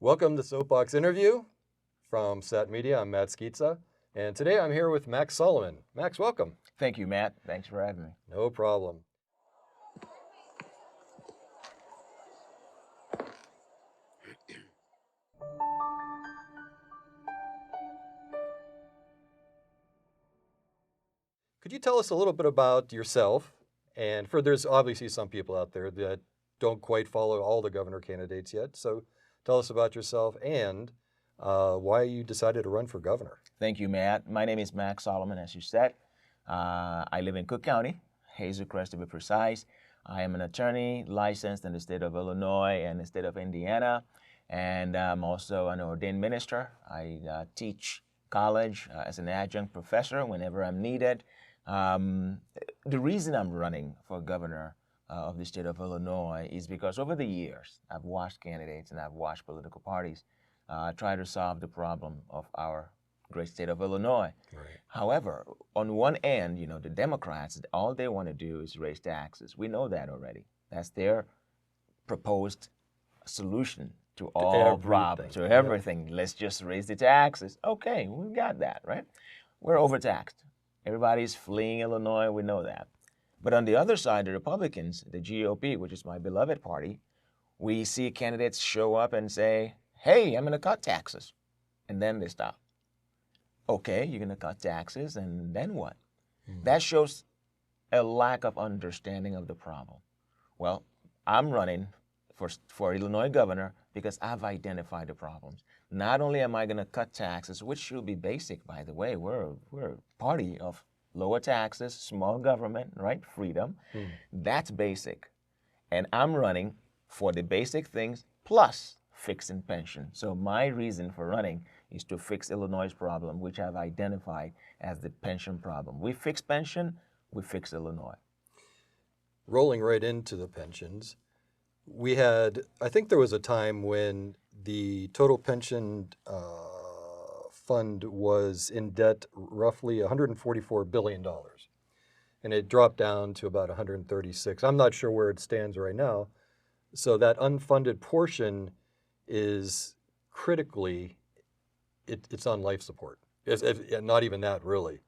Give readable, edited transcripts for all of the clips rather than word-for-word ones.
Welcome to Soapbox Interview from Sat Media. I'm Matt Skeetsa, and today I'm here with Max Solomon. Max, welcome. Thank you, Matt. Thanks for having me. No problem. Could you tell us a little bit about yourself? And there's obviously some people out there that don't quite follow all the governor candidates yet. So tell us about yourself and why you decided to run for governor. Thank you, Matt. My name is Max Solomon, as you said. I live in Cook County, Hazel Crest to be precise. I am an attorney licensed in the state of Illinois and the state of Indiana, and I'm also an ordained minister. I teach college as an adjunct professor whenever I'm needed. The reason I'm running for governor of the state of Illinois is because over the years, I've watched candidates and I've watched political parties try to solve the problem of our great state of Illinois. Right. However, on one end, the Democrats, all they want to do is raise taxes. We know that already. That's their proposed solution to all problems, to everything. Yeah. Let's just raise the taxes. Okay, we've got that, right? We're overtaxed. Everybody's fleeing Illinois, we know that. But on the other side, the Republicans, the GOP, which is my beloved party, we see candidates show up and say, hey, I'm going to cut taxes. And then they stop. Okay, you're going to cut taxes, and then what? That shows a lack of understanding of the problem. Well, I'm running for Illinois governor because I've identified the problems. Not only am I going to cut taxes, which should be basic, by the way. We're a party of lower taxes, small government, right? Freedom. That's basic. And I'm running for the basic things plus fixing pension. So my reason for running is to fix Illinois' problem, which I've identified as the pension problem. We fix pension, we fix Illinois. Rolling right into the pensions, I think there was a time when the total pension fund was in debt roughly $144 billion. And it dropped down to about 136. I'm not sure where it stands right now. So that unfunded portion is critically, it's on life support. Not even that, really.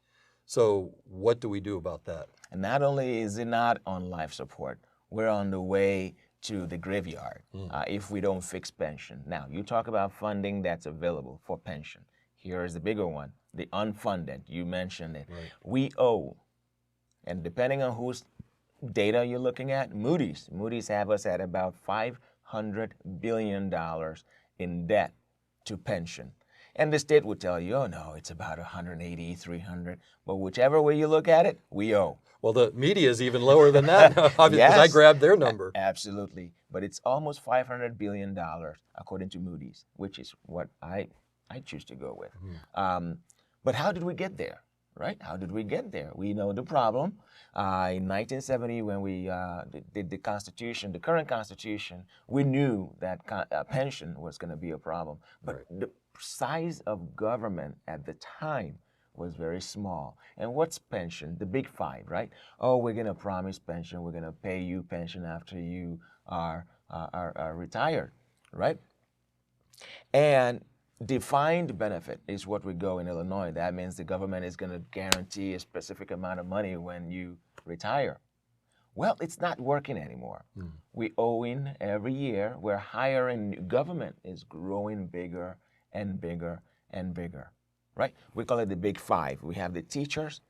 So what do we do about that? And not only is it not on life support, we're on the way to the graveyard if we don't fix pension. Now, you talk about funding that's available for pension. Here is the bigger one, the unfunded. You mentioned it. Right. We owe, and depending on whose data you're looking at, Moody's have us at about $500 billion in debt to pension. And the state would tell you, oh no, it's about 180, 300. But whichever way you look at it, we owe. Well, the media is even lower than that, obviously, yes, I grabbed their number. Absolutely. But it's almost $500 billion, according to Moody's, which is what I choose to go with. But how did we get there, right? How did we get there? We know the problem. In 1970, when we did the Constitution, the current Constitution, we knew that pension was going to be a problem. But the size of government at the time was very small. And what's pension? The big five, right? Oh, we're going to promise pension. We're going to pay you pension after you are retired, right? And defined benefit is what we go in Illinois. That means the government is going to guarantee a specific amount of money when you retire. Well, it's not working anymore. We owe in every year. We're hiring. Government is growing bigger and bigger and bigger, right? We call it the big five. We have the teachers,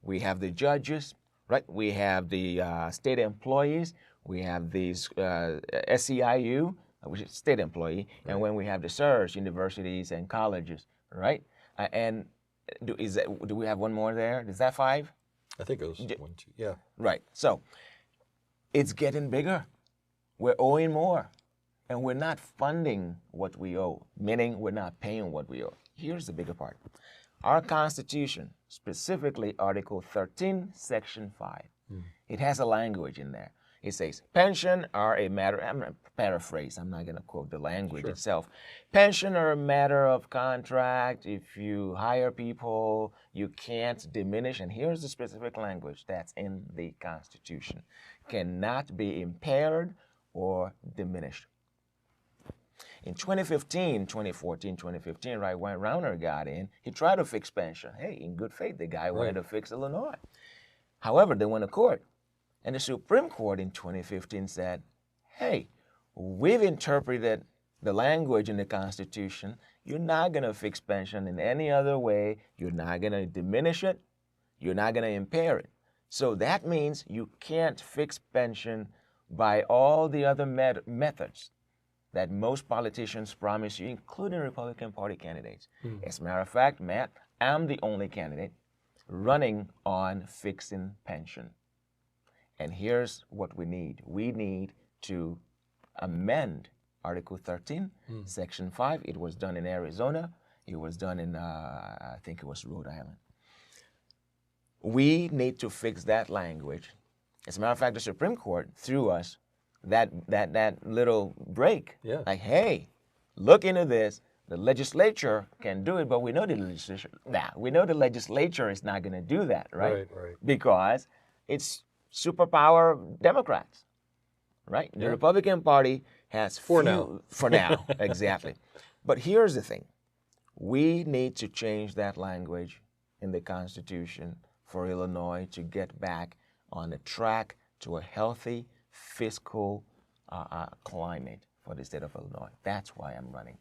we have the judges, right? We have the state employees, we have these SEIU, which is state employee, and when we have the SERS, universities and colleges, right? And do we have one more there? Is that five? I think it was 1, 2, yeah. Right. So it's getting bigger. We're owing more. And we're not funding what we owe, meaning we're not paying what we owe. Here's the bigger part. Our Constitution, specifically Article 13, Section 5, it has a language in there. It says, pension are a matter, I'm going to paraphrase, I'm not going to quote the language itself. Pension are a matter of contract. If you hire people, you can't diminish, and here's the specific language that's in the Constitution, cannot be impaired or diminished. In 2015, 2014, 2015, right, when Rauner got in, he tried to fix pension. Hey, in good faith, the guy wanted to fix Illinois. However, they went to court. And the Supreme Court in 2015 said, hey, we've interpreted the language in the Constitution. You're not going to fix pension in any other way. You're not going to diminish it. You're not going to impair it. So that means you can't fix pension by all the other methods that most politicians promise you, including Republican Party candidates. As a matter of fact, Matt, I'm the only candidate running on fixing pension. And here's what we need. We need to amend Article 13, Section 5. It was done in Arizona. It was done in, I think it was Rhode Island. We need to fix that language. As a matter of fact, the Supreme Court threw us that little break. Yeah. Like, hey, look into this. The legislature can do it, but we know the legislature is not going to do that, right? Right. Because it's superpower Democrats, right? The Republican Party has for now. For now, exactly. But here's the thing. We need to change that language in the Constitution for Illinois to get back on the track to a healthy fiscal climate for the state of Illinois. That's why I'm running.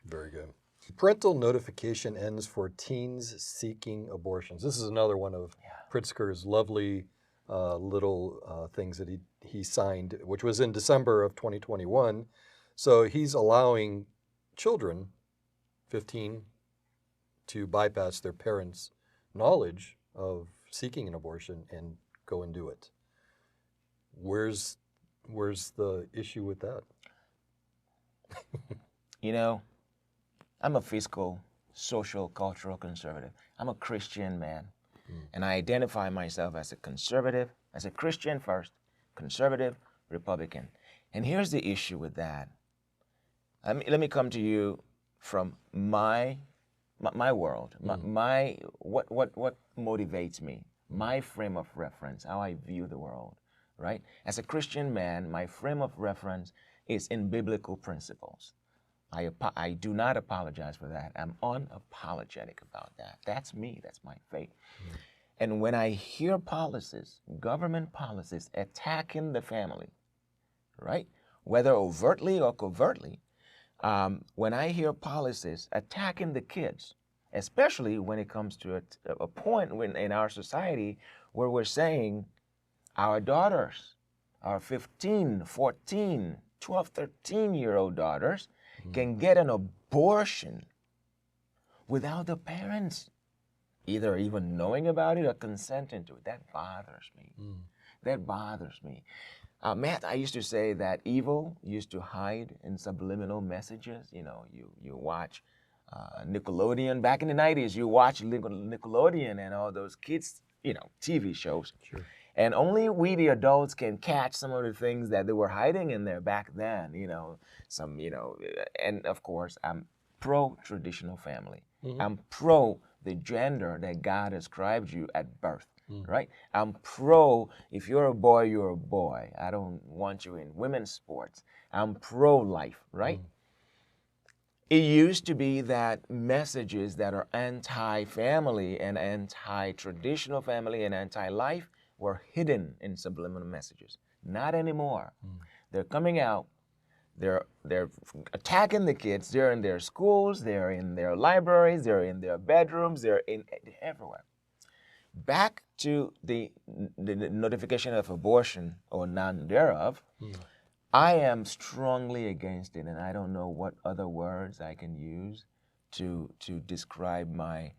Very good. Parental notification ends for teens seeking abortions. This is another one of Pritzker's lovely little things that he signed, which was in December of 2021. So he's allowing children, 15, to bypass their parents' knowledge of seeking an abortion and go and do it. Where's the issue with that? You know, I'm a fiscal, social, cultural conservative. I'm a Christian man. And I identify myself as a conservative, as a Christian first, conservative, Republican. And here's the issue with that. Let me come to you from my world, what motivates me, my frame of reference, how I view the world, right? As a Christian man, my frame of reference is in biblical principles. I do not apologize for that. I'm unapologetic about that. That's me. That's my faith. And when I hear policies, government policies attacking the family, right, whether overtly or covertly, when I hear policies attacking the kids, especially when it comes to a point in our society where we're saying our daughters, our 15, 14, 12, 13-year-old daughters can get an abortion without the parents either even knowing about it or consenting to it. That bothers me. That bothers me. Matt, I used to say that evil used to hide in subliminal messages. You know, you watch Nickelodeon. Back in the 90s, you watch Nickelodeon and all those kids, TV shows. Sure. And only we, the adults, can catch some of the things that they were hiding in there back then, and of course, I'm pro-traditional family. I'm pro the gender that God ascribed you at birth, right? I'm pro, if you're a boy, you're a boy. I don't want you in women's sports. I'm pro-life, right? It used to be that messages that are anti-family and anti-traditional family and anti-life were hidden in subliminal messages. Not anymore. They're coming out. They're attacking the kids. They're in their schools. They're in their libraries. They're in their bedrooms. They're everywhere. Back to the notification of abortion or none thereof, I am strongly against it, and I don't know what other words I can use to describe my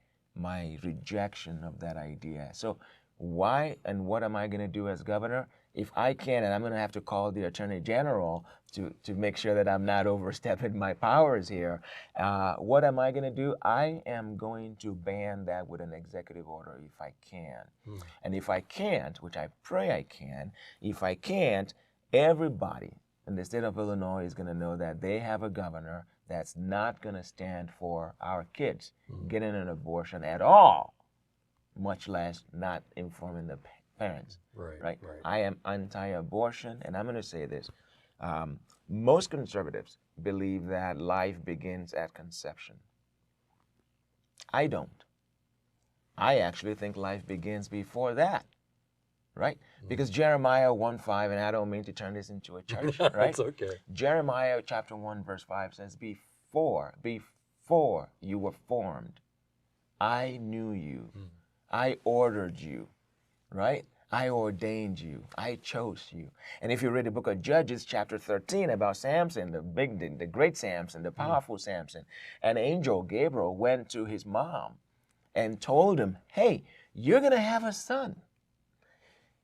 rejection of that idea. So why and what am I going to do as governor? If I can, and I'm going to have to call the Attorney General to make sure that I'm not overstepping my powers here, what am I going to do? I am going to ban that with an executive order if I can. And if I can't, which I pray I can, if I can't, everybody in the state of Illinois is going to know that they have a governor that's not going to stand for our kids getting an abortion at all, much less not informing the parents. Right? I am anti-abortion, and I'm going to say this. Most conservatives, believe that life begins at conception. I don't. I actually think life begins before that, right? Because Jeremiah 1:5, and I don't mean to turn this into a church, right? It's okay. Jeremiah chapter 1 verse 5 says, before you were formed, I knew you. I ordered you, right? I ordained you. I chose you. And if you read the book of Judges chapter 13 about Samson, the great Samson, the powerful Samson, an angel, Gabriel, went to his mom and told him, hey, you're going to have a son.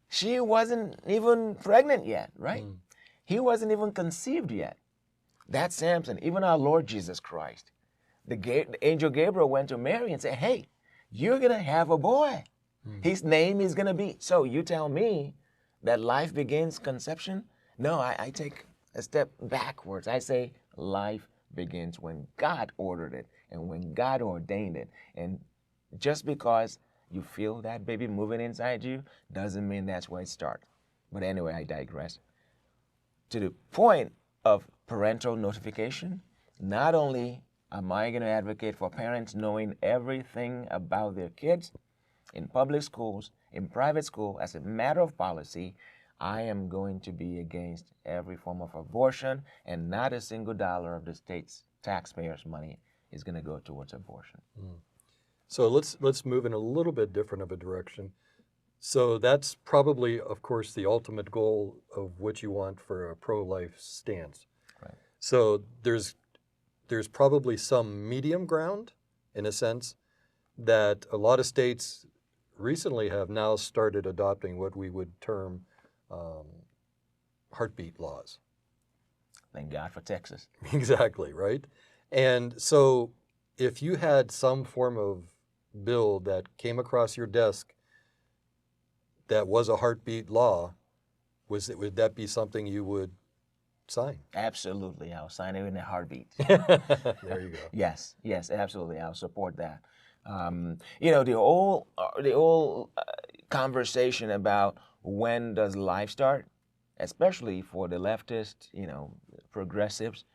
She wasn't even pregnant yet, right? He wasn't even conceived yet. That's Samson. Even our Lord Jesus Christ. The angel Gabriel went to Mary and said, hey, you're going to have a boy. His name is going to be. So you tell me that life begins conception? No, I take a step backwards. I say life begins when God ordered it and when God ordained it. And just because you feel that baby moving inside you doesn't mean that's where it starts. But anyway, I digress. To the point of parental notification, not only am I going to advocate for parents knowing everything about their kids in public schools, in private school, as a matter of policy, I am going to be against every form of abortion, and not a single dollar of the state's taxpayers' money is going to go towards abortion. So let's move in a little bit different of a direction. So that's probably, of course, the ultimate goal of what you want for a pro-life stance. Right. So there's probably some medium ground, in a sense, that a lot of states recently have now started adopting what we would term heartbeat laws. Thank God for Texas. Exactly, right? And so if you had some form of bill that came across your desk that was a heartbeat law, would that be something you would sign? Absolutely. I'll sign it in a heartbeat. There you go. Yes, absolutely. I'll support that. The whole conversation about when does life start, especially for the leftist, progressives,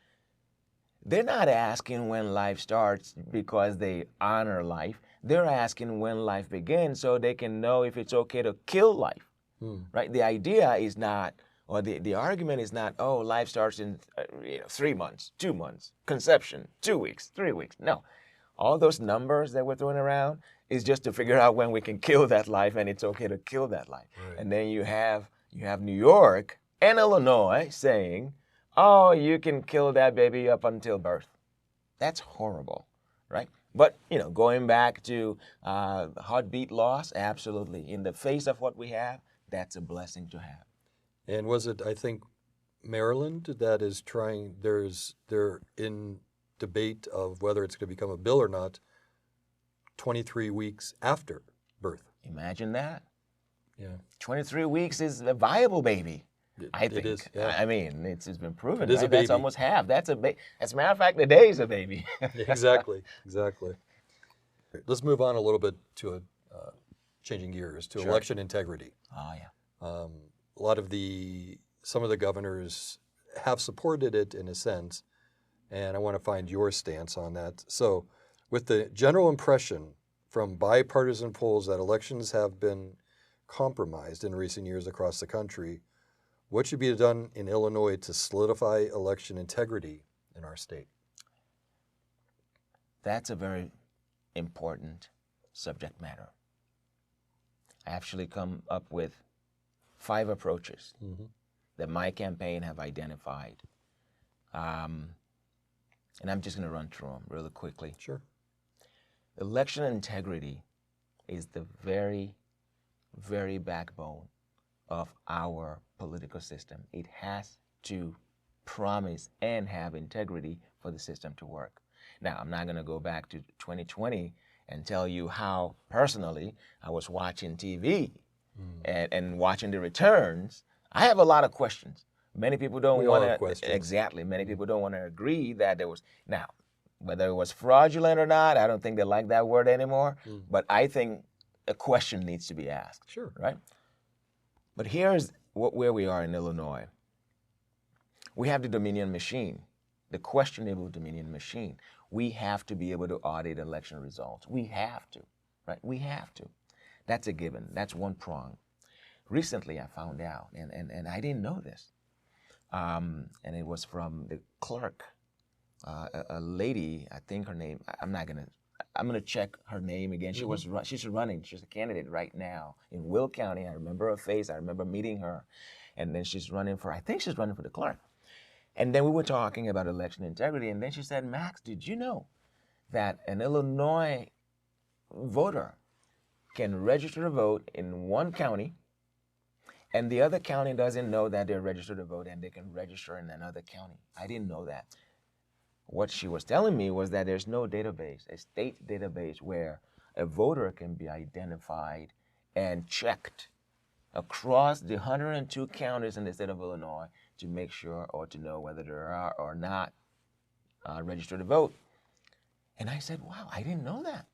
they're not asking when life starts because they honor life. They're asking when life begins so they can know if it's okay to kill life, right? The idea is not, or the argument is not, oh, life starts in 3 months, 2 months, conception, 2 weeks, 3 weeks. No. All those numbers that we're throwing around is just to figure out when we can kill that life, and it's okay to kill that life. Right. And then you have New York and Illinois saying, oh, you can kill that baby up until birth. That's horrible, right? But, going back to heartbeat laws, absolutely. In the face of what we have, that's a blessing to have. And was it, I think, Maryland that is trying, they're in debate of whether it's going to become a bill or not 23 weeks after birth. Imagine that. Yeah. 23 weeks is a viable baby, I think. It is, yeah. I mean, it's been proven. It is right? a baby. That's almost half. As a matter of fact, the day is a baby. Exactly. Let's move on a little bit to changing gears to election integrity. Oh, yeah. A lot of some of the governors have supported it in a sense, and I want to find your stance on that. So, with the general impression from bipartisan polls that elections have been compromised in recent years across the country, what should be done in Illinois to solidify election integrity in our state? That's a very important subject matter. I actually come up with 5 approaches that my campaign have identified. And I'm just going to run through them really quickly. Sure. Election integrity is the very, very backbone of our political system. It has to promise and have integrity for the system to work. Now, I'm not going to go back to 2020 and tell you how, personally, I was watching TV and watching the returns. I have a lot of questions. Many people don't want to, exactly, many people don't want to agree that there was, now, whether it was fraudulent or not, I don't think they like that word anymore, but I think a question needs to be asked. Sure. Right? But here's where we are in Illinois. We have the Dominion machine, the questionable dominion machine. We have to be able to audit election results. We have to, right? We have to. That's a given. That's one prong. Recently, I found out, and I didn't know this, and it was from the clerk, a lady. I think her name. I'm gonna check her name again. She's running. She's a candidate right now in Will County. I remember her face. I remember meeting her, and then she's running for. I think she's running for the clerk. And then we were talking about election integrity, and then she said, "Max, did you know that an Illinois voter can register to vote in one county, and the other county doesn't know that they're registered to vote, and they can register in another county?" I didn't know that. What she was telling me was that there's no database, a state database, where a voter can be identified and checked across the 102 counties in the state of Illinois to make sure or to know whether they are or not registered to vote. And I said, wow, I didn't know that.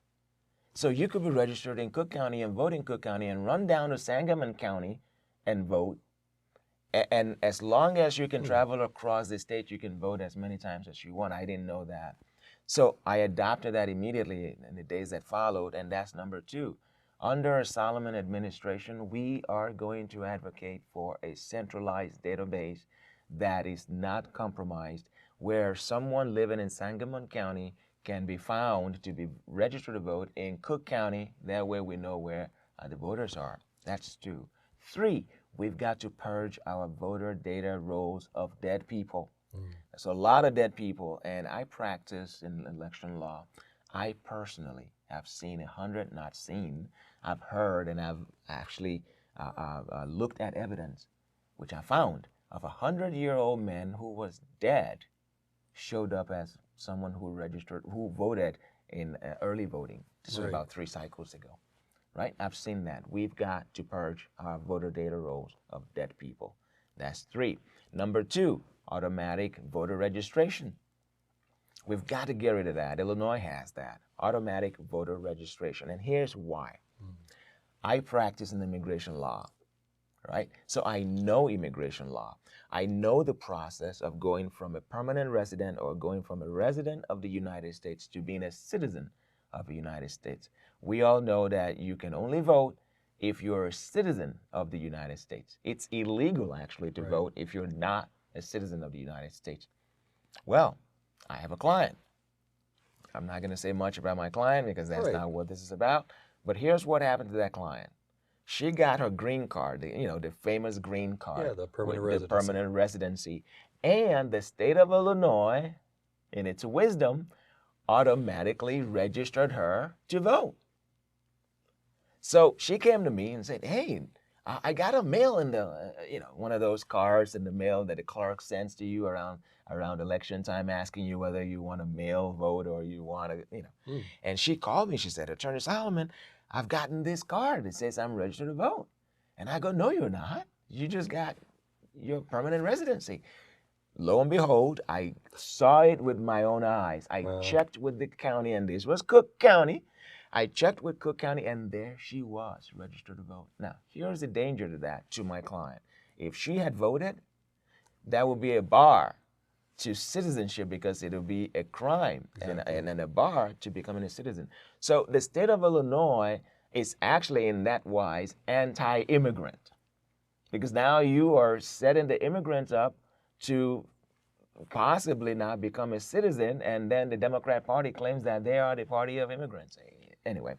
So you could be registered in Cook County and vote in Cook County and run down to Sangamon County and vote. And as long as you can travel across the state, you can vote as many times as you want. I didn't know that. So I adopted that immediately in the days that followed, and that's number two. Under a Solomon administration, we are going to advocate for a centralized database that is not compromised, where someone living in Sangamon County can be found to be registered to vote in Cook County. That way we know where the voters are. That's two. Three, we've got to purge our voter data rolls of dead people. There's a lot of dead people, and I practice in election law. I personally have seen 100, not seen. I've heard, and I've actually looked at evidence, which I found, of a 100-year-old man who was dead, showed up as someone who voted in early voting. This was about 3 cycles ago, right? I've seen that. We've got to purge our voter data rolls of dead people. That's 3. Number 2, automatic voter registration. We've got to get rid of that. Illinois has that, automatic voter registration. And here's why. I practice in immigration law, right? So I know immigration law. I know the process of going from a permanent resident or going from a resident of the United States to being a citizen of the United States. We all know that you can only vote if you're a citizen of the United States. It's illegal, actually, to vote if you're not a citizen of the United States. Well, I have a client. I'm not going to say much about my client because that's not what this is about. But here's what happened to that client. She got her green card, the famous green card. Yeah, the permanent with residency. The permanent residency. And the state of Illinois, in its wisdom, automatically registered her to vote. So she came to me and said, hey, I got a mail in the, one of those cards in the mail that the clerk sends to you around election time, asking you whether you want a mail vote or you want to, And she called me. She said, Attorney Solomon, I've gotten this card. It says I'm registered to vote. And I go, no, you're not. You just got your permanent residency. Lo and behold, I saw it with my own eyes. I checked with the county, and this was Cook County. I checked with Cook County, and there she was, registered to vote. Now, here's the danger to that, to my client. If she had voted, that would be a bar to citizenship because it would be a crime and a bar to becoming a citizen. So the state of Illinois is actually, in that wise, anti-immigrant because now you are setting the immigrants up to possibly not become a citizen, and then the Democrat Party claims that they are the party of immigrants. Anyway,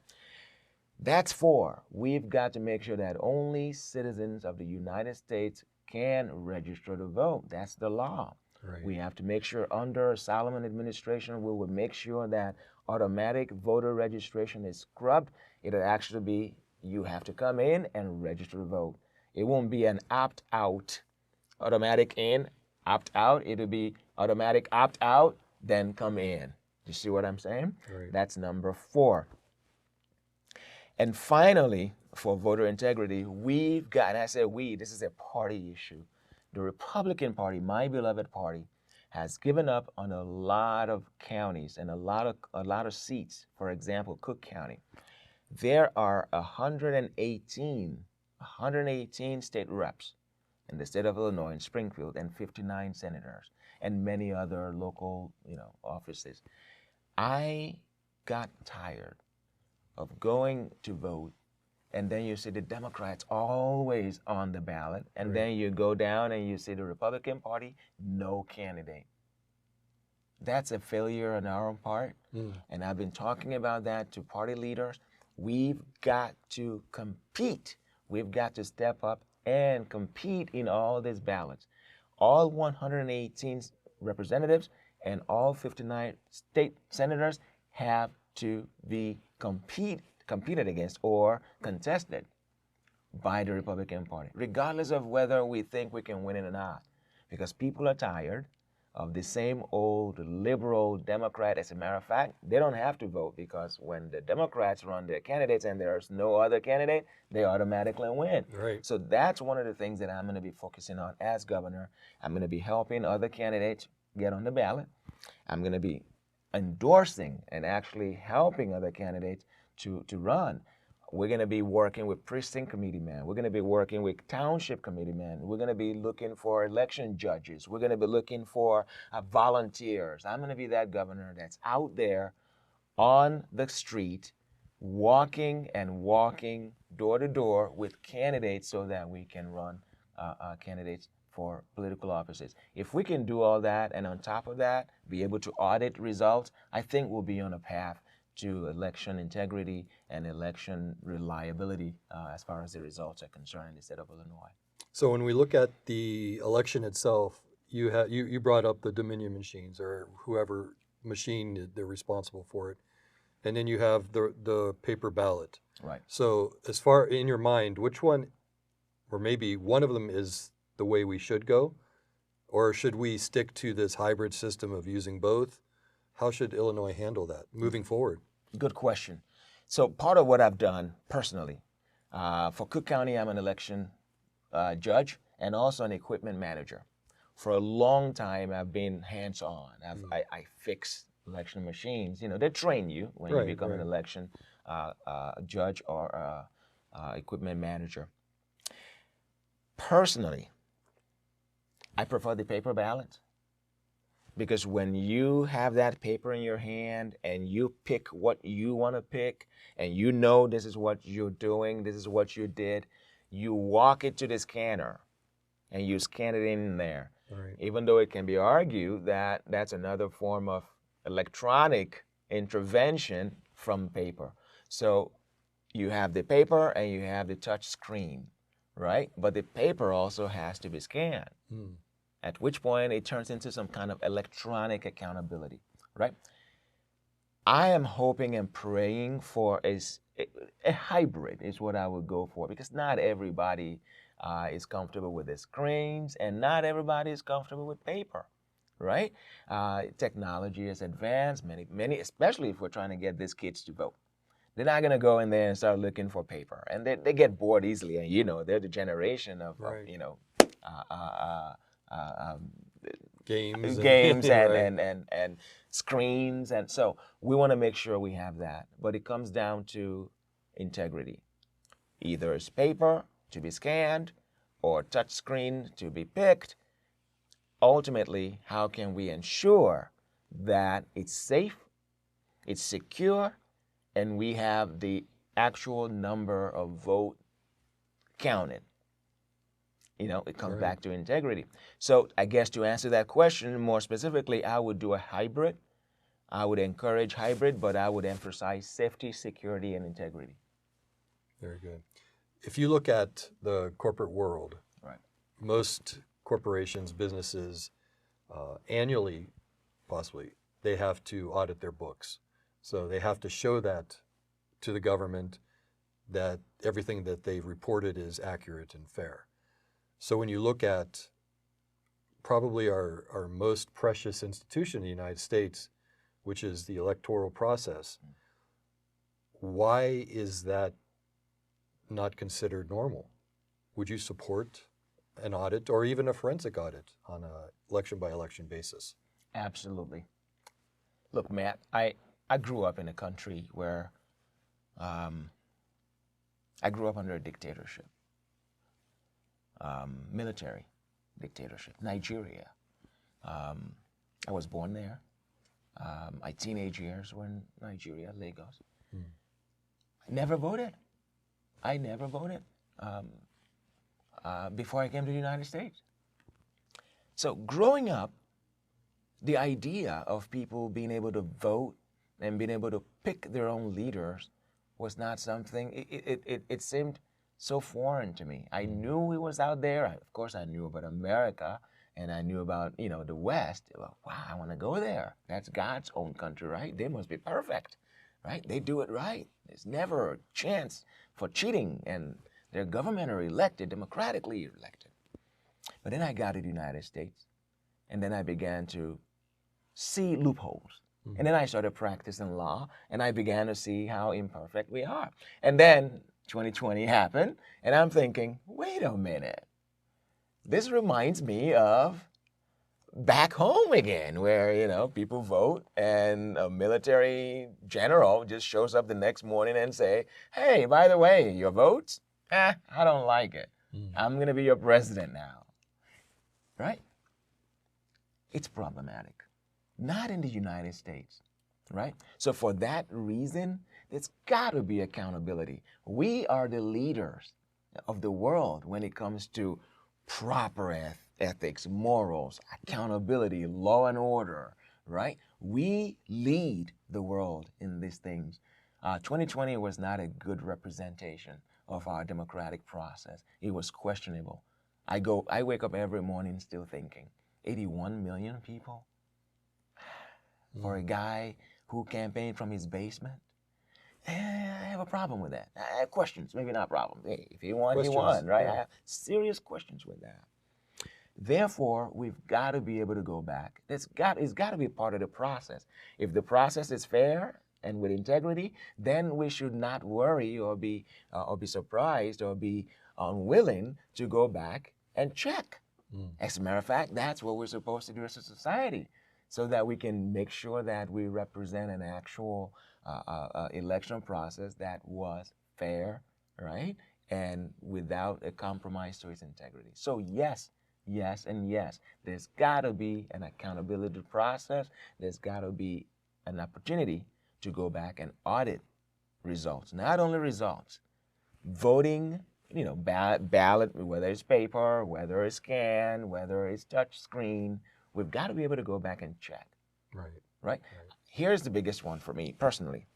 that's 4. We've got to make sure that only citizens of the United States can register to vote. That's the law. Right. We have to make sure under Solomon administration, we will make sure that automatic voter registration is scrubbed. It'll actually be, you have to come in and register to vote. It won't be an opt-out, automatic in, opt-out. It'll be automatic opt-out, then come in. You see what I'm saying? Right. That's number 4. And finally, for voter integrity, we've got, and I say we, this is a party issue. The Republican Party, my beloved party, has given up on a lot of counties and a lot of seats. For example, Cook County. There are 118 state reps in the state of Illinois in Springfield and 59 senators. and many other local, offices. I got tired of going to vote, and then you see the Democrats always on the ballot, and then you go down and you see the Republican Party, no candidate. That's a failure on our part, and I've been talking about that to party leaders. We've got to compete. We've got to step up and compete in all these ballots. All 118 representatives and all 59 state senators have to be competed against or contested by the Republican Party, regardless of whether we think we can win it or not. Because people are tired of the same old liberal Democrat. As a matter of fact, they don't have to vote, because when the Democrats run their candidates and there's no other candidate, they automatically win. Right. So that's one of the things that I'm going to be focusing on as governor. I'm going to be helping other candidates get on the ballot. I'm going to be endorsing and actually helping other candidates to run. We're going to be working with precinct committee men. We're going to be working with township committee men. We're going to be looking for election judges. We're going to be looking for volunteers. I'm going to be that governor that's out there on the street, walking door to door with candidates so that we can run candidates for political offices. If we can do all that, and on top of that, be able to audit results, I think we'll be on a path to election integrity and election reliability as far as the results are concerned in the state of Illinois. So when we look at the election itself, you brought up the Dominion machines, or whoever machine they're responsible for it, and then you have the paper ballot. Right. So as far in your mind, which one, or maybe one of them, is the way we should go, or should we stick to this hybrid system of using both? How should Illinois handle that moving forward? Good question. So part of what I've done personally, for Cook County, I'm an election judge and also an equipment manager. For a long time, I've been hands-on. I fix election machines. They train you when you become an election judge or equipment manager. Personally, I prefer the paper ballot, because when you have that paper in your hand and you pick what you want to pick, and this is what you're doing, this is what you did, you walk it to the scanner and you scan it in there. Right. Even though it can be argued that that's another form of electronic intervention from paper. So you have the paper and you have the touch screen, right? But the paper also has to be scanned. At which point it turns into some kind of electronic accountability, right? I am hoping and praying for a hybrid is what I would go for, because not everybody is comfortable with the screens, and not everybody is comfortable with paper, right? Technology has advanced, many, especially if we're trying to get these kids to vote. They're not going to go in there and start looking for paper, and they get bored easily, and they're the generation of games and screens, and so we want to make sure we have that. But it comes down to integrity. Either it's paper to be scanned or touch screen to be picked. Ultimately, how can we ensure that it's safe, it's secure, and we have the actual number of vote counted? It comes back to integrity. So I guess to answer that question more specifically, I would do a hybrid. I would encourage hybrid, but I would emphasize safety, security, and integrity. Very good. If you look at the corporate world, right, most corporations, businesses, annually, possibly, they have to audit their books. So they have to show that to the government, that everything that they've reported is accurate and fair. So when you look at probably our most precious institution in the United States, which is the electoral process, why is that not considered normal? Would you support an audit or even a forensic audit on an election-by-election basis? Absolutely. Look, Matt, I grew up in a country where I grew up under a dictatorship. Military dictatorship, Nigeria. I was born there. My teenage years were in Nigeria, Lagos. I never voted. I never voted before I came to the United States. So growing up, the idea of people being able to vote and being able to pick their own leaders was not something, it seemed so foreign to me. I knew it was out there. Of course, I knew about America, and I knew about, the West. Well, wow, I want to go there. That's God's own country, right? They must be perfect, right? They do it right. There's never a chance for cheating, and their government are elected, democratically elected. But then I got to the United States, and then I began to see loopholes. And then I started practicing law, and I began to see how imperfect we are. And then 2020 happened, and I'm thinking, wait a minute. This reminds me of back home again, where, people vote, and a military general just shows up the next morning and say, hey, by the way, your votes? I don't like it. I'm going to be your president now. Right? It's problematic. Not in the United States, right? So for that reason, there's got to be accountability. We are the leaders of the world when it comes to proper ethics, morals, accountability, law and order, right? We lead the world in these things. 2020 was not a good representation of our democratic process. It was questionable. I wake up every morning still thinking, 81 million people? For a guy who campaigned from his basement? I have a problem with that. I have questions, maybe not problems. Hey, if he won, he won, right? Yeah. I have serious questions with that. Therefore, we've got to be able to go back. It's got to be part of the process. If the process is fair and with integrity, then we should not worry or be surprised or be unwilling to go back and check. As a matter of fact, that's what we're supposed to do as a society, so that we can make sure that we represent an actual election process that was fair, right? And without a compromise to its integrity. So yes, yes, and yes, there's got to be an accountability process. There's got to be an opportunity to go back and audit results. Not only results, voting, ballot, whether it's paper, whether it's scanned, whether it's touch screen, we've got to be able to go back and check. Right? Here's the biggest one for me personally.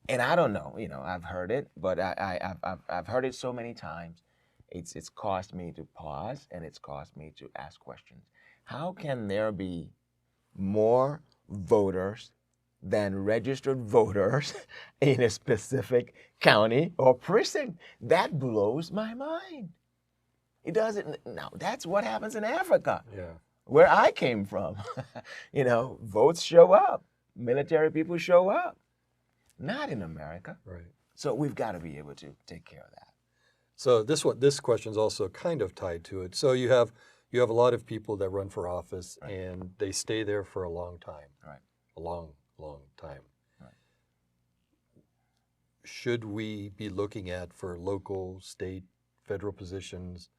And I don't know, I've heard it, but I've heard it so many times. It's caused me to pause, and it's caused me to ask questions. How can there be more voters than registered voters in a specific county or precinct? That blows my mind. It doesn't. Now, that's what happens in Africa. Yeah. Where I came from. Votes show up. Military people show up. Not in America. Right. So we've got to be able to take care of that. So this question is also kind of tied to it. So you have a lot of people that run for office, Right. and they stay there for a long time. Right. A long, long time. Right. Should we be looking at, for local, state, federal positions,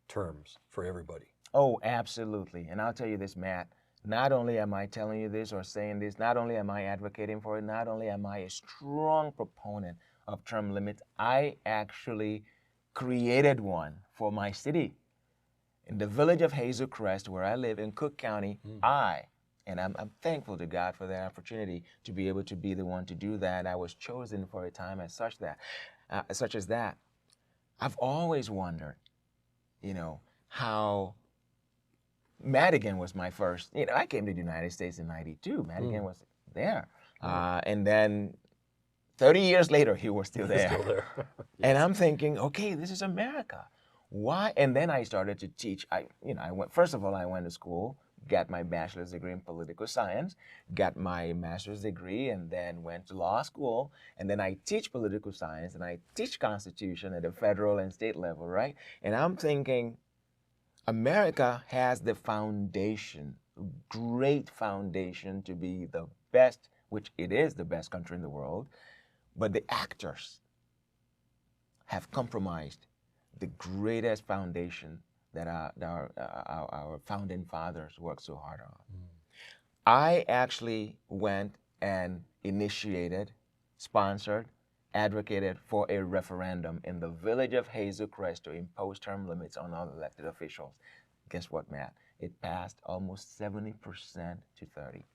terms for everybody? Oh, absolutely. And I'll tell you this, Matt, not only am I telling you this or saying this, not only am I advocating for it, not only am I a strong proponent of term limits, I actually created one for my city. In the village of Hazel Crest, where I live in Cook County, and I'm thankful to God for that opportunity to be able to be the one to do that. I was chosen for a time as such as that. I've always wondered, how Madigan was my first, I came to the United States in 92. Madigan was there. And then 30 years later, he was still there. Still there. And I'm thinking, okay, this is America. Why? And then I started to teach. First of all, I went to school, got my bachelor's degree in political science, got my master's degree, and then went to law school. And then I teach political science, and I teach constitution at the federal and state level, right? And I'm thinking, America has the foundation, great foundation to be the best, which it is the best country in the world, but the actors have compromised the greatest foundation that our founding fathers worked so hard on. I actually went and initiated, sponsored, advocated for a referendum in the village of Hazel Crest to impose term limits on all elected officials. Guess what, Matt? It passed almost 70% to 30.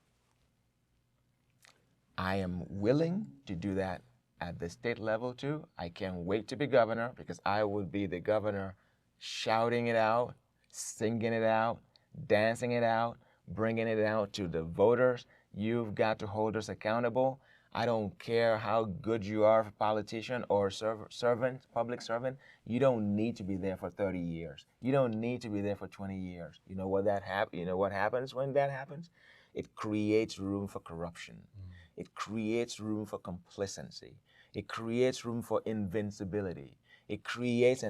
I am willing to do that at the state level too. I can't wait to be governor because I will be the governor shouting it out, singing it out, dancing it out, bringing it out to the voters. You've got to hold us accountable. I don't care how good you are, politician or servant, public servant. You don't need to be there for 30 years. You don't need to be there for 20 years. You know what You know what happens when that happens? It creates room for corruption. It creates room for complacency. It creates room for invincibility. It creates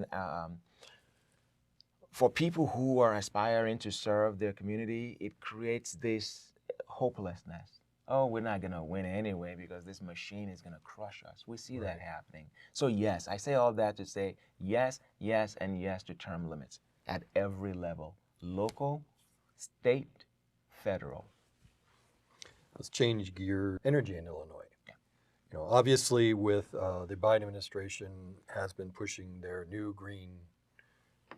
for people who are aspiring to serve their community, it creates this hopelessness. Oh, we're not going to win anyway because this machine is going to crush us. We see that happening. So yes, I say all that to say yes, yes, and yes to term limits at every level, local, state, federal. Let's change gear. Energy in Illinois. You know, obviously, with the Biden administration has been pushing their new green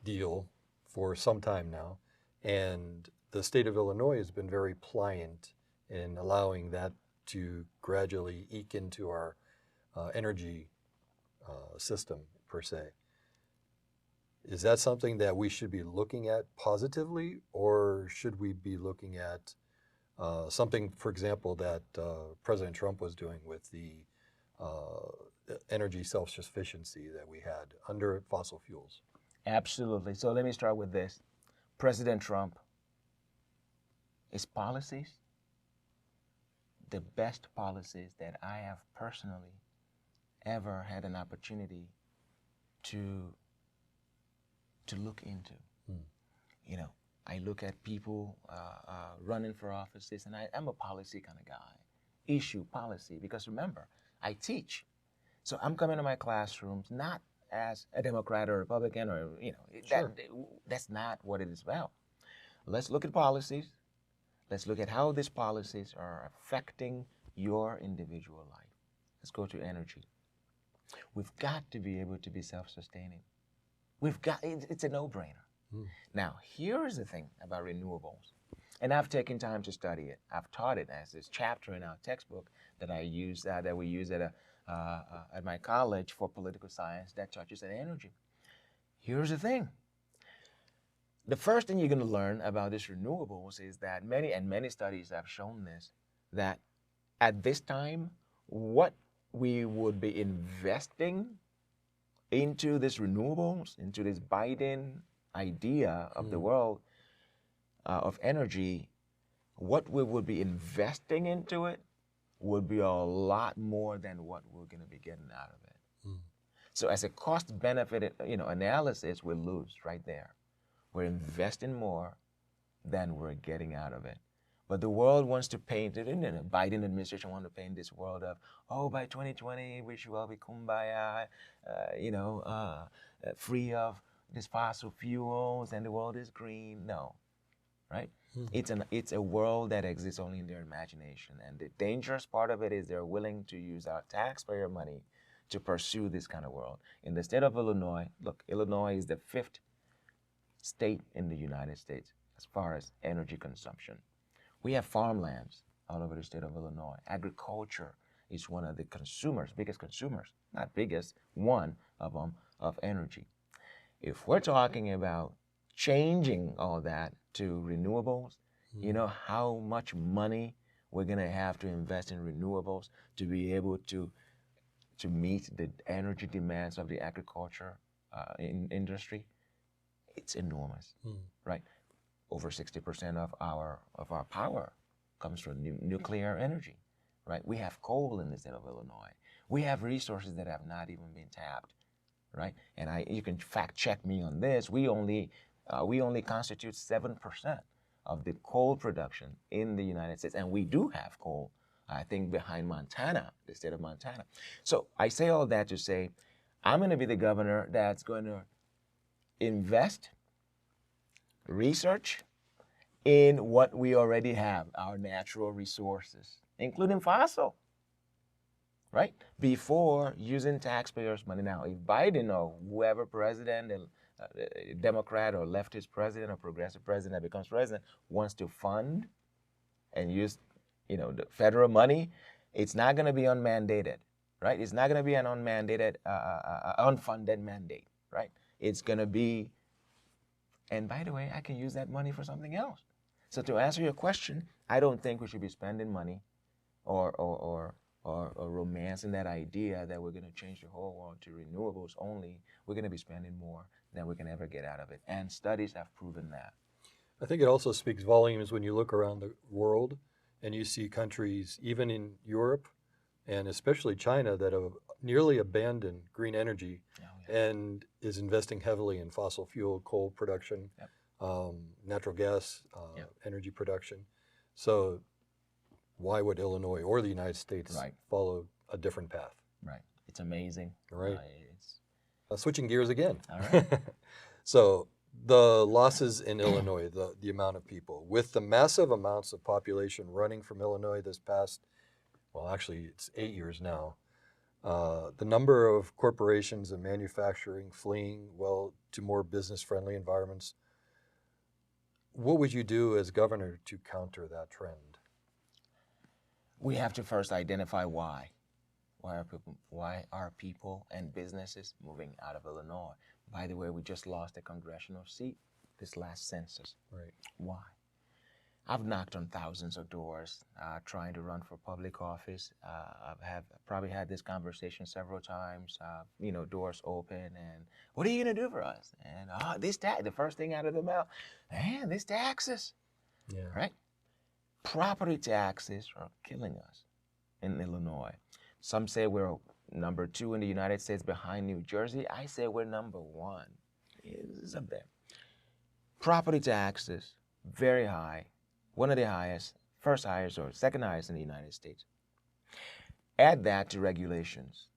deal for some time now, and the state of Illinois has been very pliant in allowing that to gradually eke into our energy system per se. Is that something that we should be looking at positively, or should we be looking at something, for example, that President Trump was doing with the energy self-sufficiency that we had under fossil fuels? Absolutely. So let me start with this. President Trump, his policies, the best policies that I have personally ever had an opportunity to look into. You know, I look at people running for offices, and I'm a policy kind of guy. Issue policy, because remember, I teach. So I'm coming to my classrooms not as a Democrat or Republican or, you know, Sure. that's not what it is about. Let's look at policies. Let's look at how these policies are affecting your individual life. Let's go to energy. We've got to be able to be self-sustaining. It's a no-brainer. Now, here's the thing about renewables, and I've taken time to study it. I've taught it as this chapter in our textbook that we use at my college for political science that touches on energy. Here's the thing. The first thing you're going to learn about these renewables is that many studies have shown this, that at this time, what we would be investing into these renewables, into this Biden idea of the world of energy, what we would be investing into it would be a lot more than what we're going to be getting out of it. So as a cost-benefit, analysis, we lose right there. We're investing more than we're getting out of it. But the world wants to paint it, and the Biden administration wants to paint this world of, oh, by 2020, we should all be kumbaya, free of these fossil fuels, and the world is green. No, right? It's a world that exists only in their imagination. And the dangerous part of it is they're willing to use our taxpayer money to pursue this kind of world. In the state of Illinois, look, Illinois is the 5th state in the United States as far as energy consumption. We have farmlands all over the state of Illinois. Agriculture is one of the biggest consumers, not biggest, one of them, of energy. If we're talking about changing all that to renewables, you know how much money we're going to have to invest in renewables to be able to meet the energy demands of the agriculture industry? It's enormous, right? Over 60% of our power comes from nuclear energy, right? We have coal in the state of Illinois. We have resources that have not even been tapped, right? And you can fact check me on this. We only constitute 7% of the coal production in the United States, and we do have coal, I think, behind Montana, the state of Montana. So I say all that to say, I'm going to be the governor that's going to invest research in what we already have, our natural resources, including fossil, right? Before using taxpayers' money. Now, if Biden or whoever president, Democrat or leftist president or progressive president that becomes president wants to fund and use, the federal money, it's not going to be unmandated, right? It's not going to be an unmandated, unfunded mandate, right? It's going to be, and by the way, I can use that money for something else. So to answer your question, I don't think we should be spending money or romancing that idea that we're going to change the whole world to renewables only. We're going to be spending more than we can ever get out of it. And studies have proven that. I think it also speaks volumes when you look around the world and you see countries, even in Europe and especially China, that have nearly abandoned green energy and is investing heavily in fossil fuel, coal production, natural gas energy production. So why would Illinois or the United States follow a different path? Right. It's amazing. Right. Switching gears again. All right. So the losses in Illinois, the amount of people, with the massive amounts of population running from Illinois this past, well, actually it's 8 years now, the number of corporations and manufacturing fleeing, to more business-friendly environments, what would you do as governor to counter that trend? We have to first identify why. Why are people and businesses moving out of Illinois? By the way, we just lost a congressional seat this last census. Right. Why? I've knocked on thousands of doors trying to run for public office. I've probably had this conversation several times. Doors open, and what are you going to do for us? And the first thing out of the mouth, man, these taxes. Yeah. Right? Property taxes are killing us in Illinois. Some say we're number 2 in the United States behind New Jersey. I say we're number 1. It's up there. Property taxes, very high. One of the highest, first highest or second highest in the United States. Add that to regulations,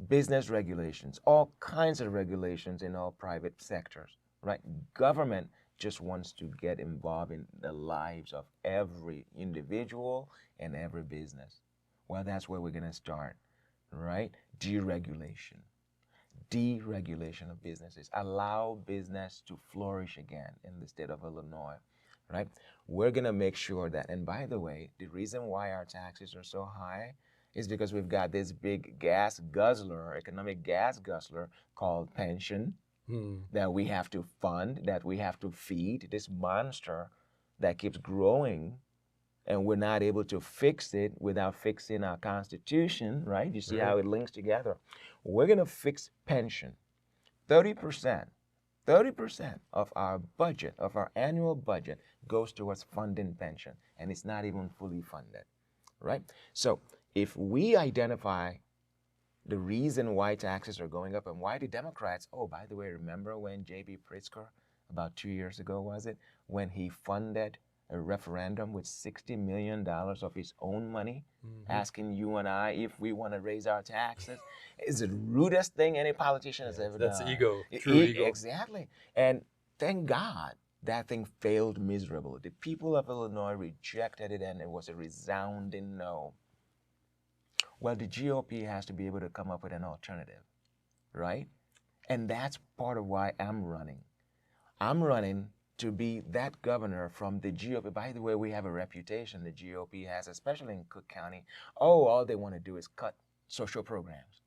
business regulations, all kinds of regulations in all private sectors, right? Government just wants to get involved in the lives of every individual and every business. Well, that's where we're going to start, right? Deregulation of businesses. Allow business to flourish again in the state of Illinois, right? We're going to make sure that, and by the way, the reason why our taxes are so high is because we've got this big economic gas guzzler called pension, that we have to fund, that we have to feed, this monster that keeps growing, and we're not able to fix it without fixing our Constitution, right? You see how it links together. We're going to fix pension. 30% of our budget, of our annual budget, goes towards funding pension, and it's not even fully funded, right? So if we identify the reason why taxes are going up and why the Democrats, by the way, remember when J.B. Pritzker, about 2 years ago, was it, when he funded a referendum with $60 million of his own money, asking you and I if we want to raise our taxes? It's the rudest thing any politician has ever done. That's ego, true ego. Exactly. And thank God that thing failed miserably. The people of Illinois rejected it, and it was a resounding no. Well, the GOP has to be able to come up with an alternative, right? And that's part of why I'm running. I'm running to be that governor from the GOP. By the way, we have a reputation the GOP has, especially in Cook County. All they want to do is cut social programs.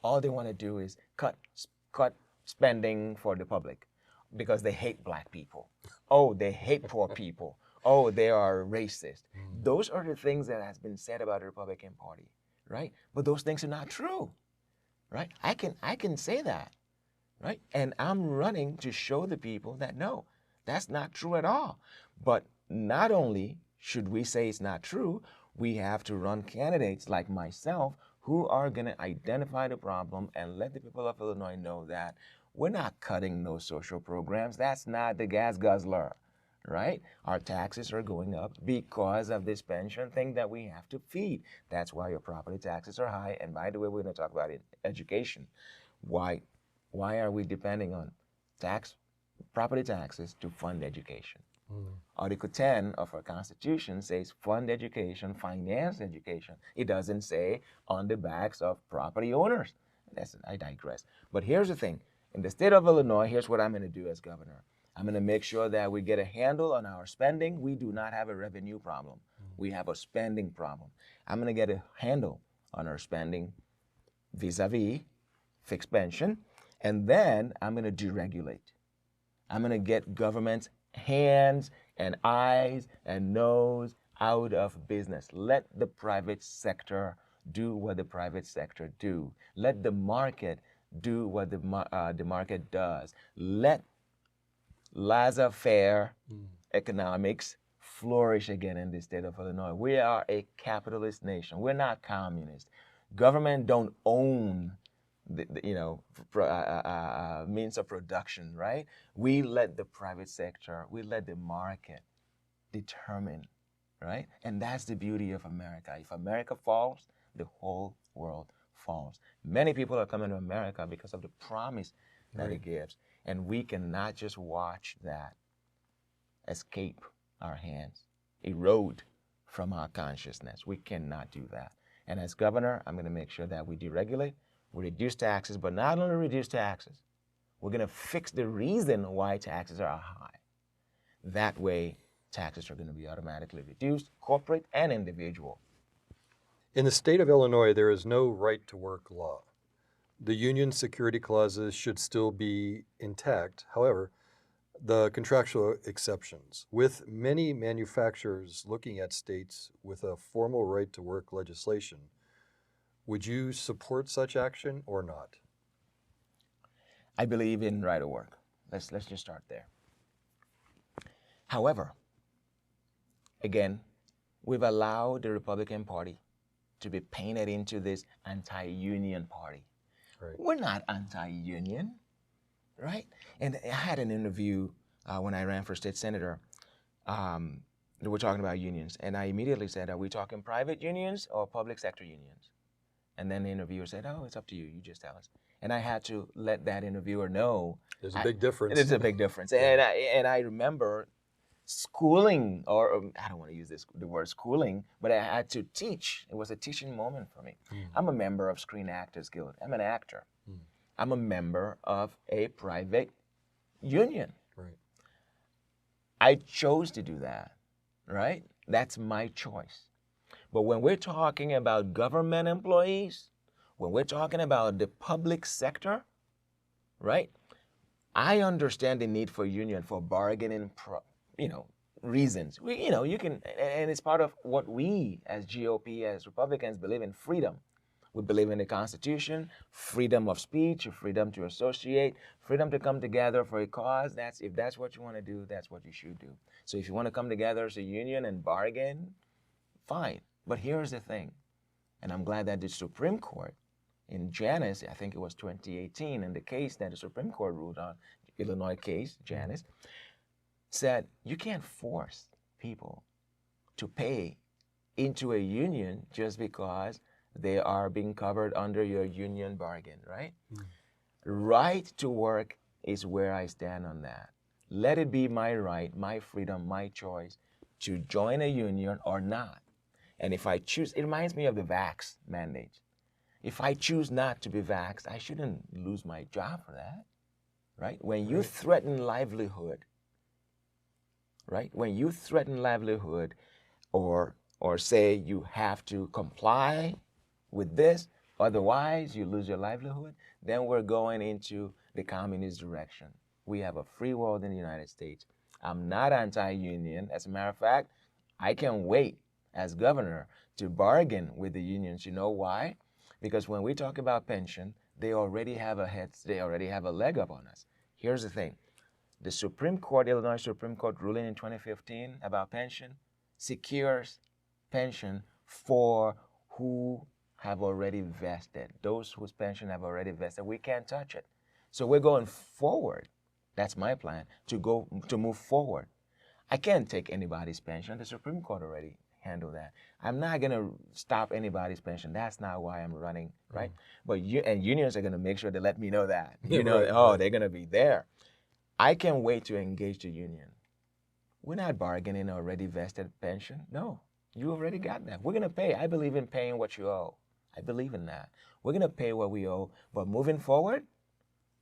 All they want to do is cut spending for the public because they hate black people. They hate poor people. They are racist. Those are the things that has been said about the Republican Party, right? But those things are not true, right? I can say that, right? And I'm running to show the people that no, that's not true at all. But not only should we say it's not true, we have to run candidates like myself who are going to identify the problem and let the people of Illinois know that we're not cutting those social programs. That's not the gas guzzler, right? Our taxes are going up because of this pension thing that we have to feed. That's why your property taxes are high. And by the way, we're going to talk about education. Why are we depending on tax property taxes to fund education. Article 10 of our Constitution says fund education, finance education. It doesn't say on the backs of property owners. I digress. But here's the thing. In the state of Illinois, here's what I'm going to do as governor. I'm going to make sure that we get a handle on our spending. We do not have a revenue problem. We have a spending problem. I'm going to get a handle on our spending vis-a-vis fixed pension, and then I'm going to deregulate. I'm going to get government's hands and eyes and nose out of business. Let the private sector do what the private sector do. Let the market do what the market does. Let laissez-faire economics flourish again in the state of Illinois. We are a capitalist nation. We're not communist. Government don't own the means of production, right? We let the private sector, we let the market determine, right? And that's the beauty of America. If America falls, the whole world falls. Many people are coming to America because of the promise that it gives. And we cannot just watch that escape our hands, erode from our consciousness. We cannot do that. And as governor, I'm going to make sure that we deregulate, we reduce taxes, but not only reduce taxes, we're going to fix the reason why taxes are high. That way, taxes are going to be automatically reduced, corporate and individual. In the state of Illinois, there is no right to work law. The union security clauses should still be intact. However, the contractual exceptions, with many manufacturers looking at states with a formal right to work legislation, would you support such action or not? I believe in right to work. Let's just start there. However, again, we've allowed the Republican Party to be painted into this anti-union party. Right. We're not anti-union, right? And I had an interview when I ran for state senator. They were talking about unions, and I immediately said, are we talking private unions or public sector unions? And then the interviewer said, oh, it's up to you. You just tell us. And I had to let that interviewer know. There's a big difference. There's a big difference. And I remember schooling, or I don't want to use the word schooling, but I had to teach. It was a teaching moment for me. I'm a member of Screen Actors Guild. I'm an actor. I'm a member of a private union. Right. I chose to do that, right? That's my choice. But when we're talking about government employees, when we're talking about the public sector, right? I understand the need for union for bargaining, reasons. You can, and it's part of what we as GOP, as Republicans, believe in: freedom. We believe in the Constitution, freedom of speech, freedom to associate, freedom to come together for a cause. If that's what you want to do, that's what you should do. So if you want to come together as a union and bargain, fine. But here's the thing, and I'm glad that the Supreme Court in Janus, I think it was 2018, in the case that the Supreme Court ruled on, Illinois case, Janus, said you can't force people to pay into a union just because they are being covered under your union bargain, right? Right to work is where I stand on that. Let it be my right, my freedom, my choice to join a union or not. And if I choose, it reminds me of the vax mandate. If I choose not to be vaxxed, I shouldn't lose my job for that, right? When you threaten livelihood, right? When you threaten livelihood or say you have to comply with this, otherwise you lose your livelihood, then we're going into the communist direction. We have a free world in the United States. I'm not anti-union. As a matter of fact, I can wait as governor to bargain with the unions. You know why? Because when we talk about pension, they already have a leg up on us. Here's the thing. The Supreme Court, Illinois Supreme Court ruling in 2015 about pension secures pension for who have already vested. Those whose pension have already vested, we can't touch it. So we're going forward. That's my plan, to move forward. I can't take anybody's pension. The Supreme Court already handled that. I'm not going to stop anybody's pension. That's not why I'm running, right? But unions are going to make sure they let me know that. They're going to be there. I can't wait to engage the union. We're not bargaining a already vested pension. No, you already got that. We're going to pay. I believe in paying what you owe. I believe in that. We're going to pay what we owe. But moving forward,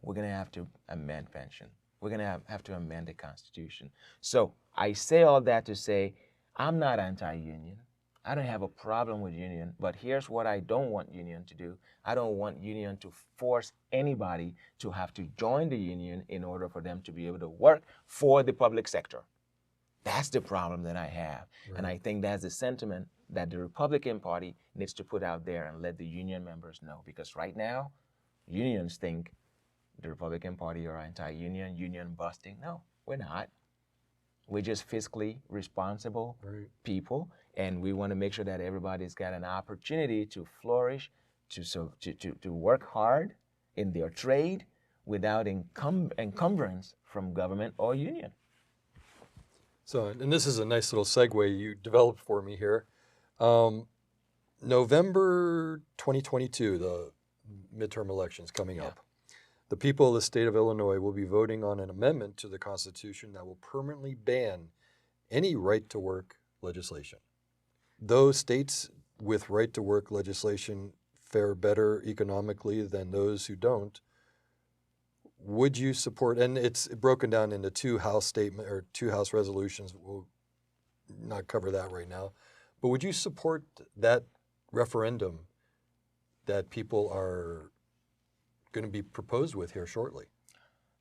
we're going to have to amend pension. We're going to have to amend the Constitution. So I say all that to say I'm not anti-union. I don't have a problem with union. But here's what I don't want union to do. I don't want union to force anybody to have to join the union in order for them to be able to work for the public sector. That's the problem that I have. Right. And I think that's the sentiment that the Republican Party needs to put out there and let the union members know. Because right now, unions think the Republican Party are anti-union, union busting. No, we're not. We're just fiscally responsible people, and we want to make sure that everybody's got an opportunity to flourish, to work hard in their trade without encumbrance from government or union. So, and this is a nice little segue you developed for me here. November 2022, the midterm elections coming up. The people of the state of Illinois will be voting on an amendment to the Constitution that will permanently ban any right-to-work legislation. Those states with right-to-work legislation fare better economically than those who don't. Would you support, and it's broken down into two House resolutions. We'll not cover that right now. But would you support that referendum that people are going to be proposed with here shortly?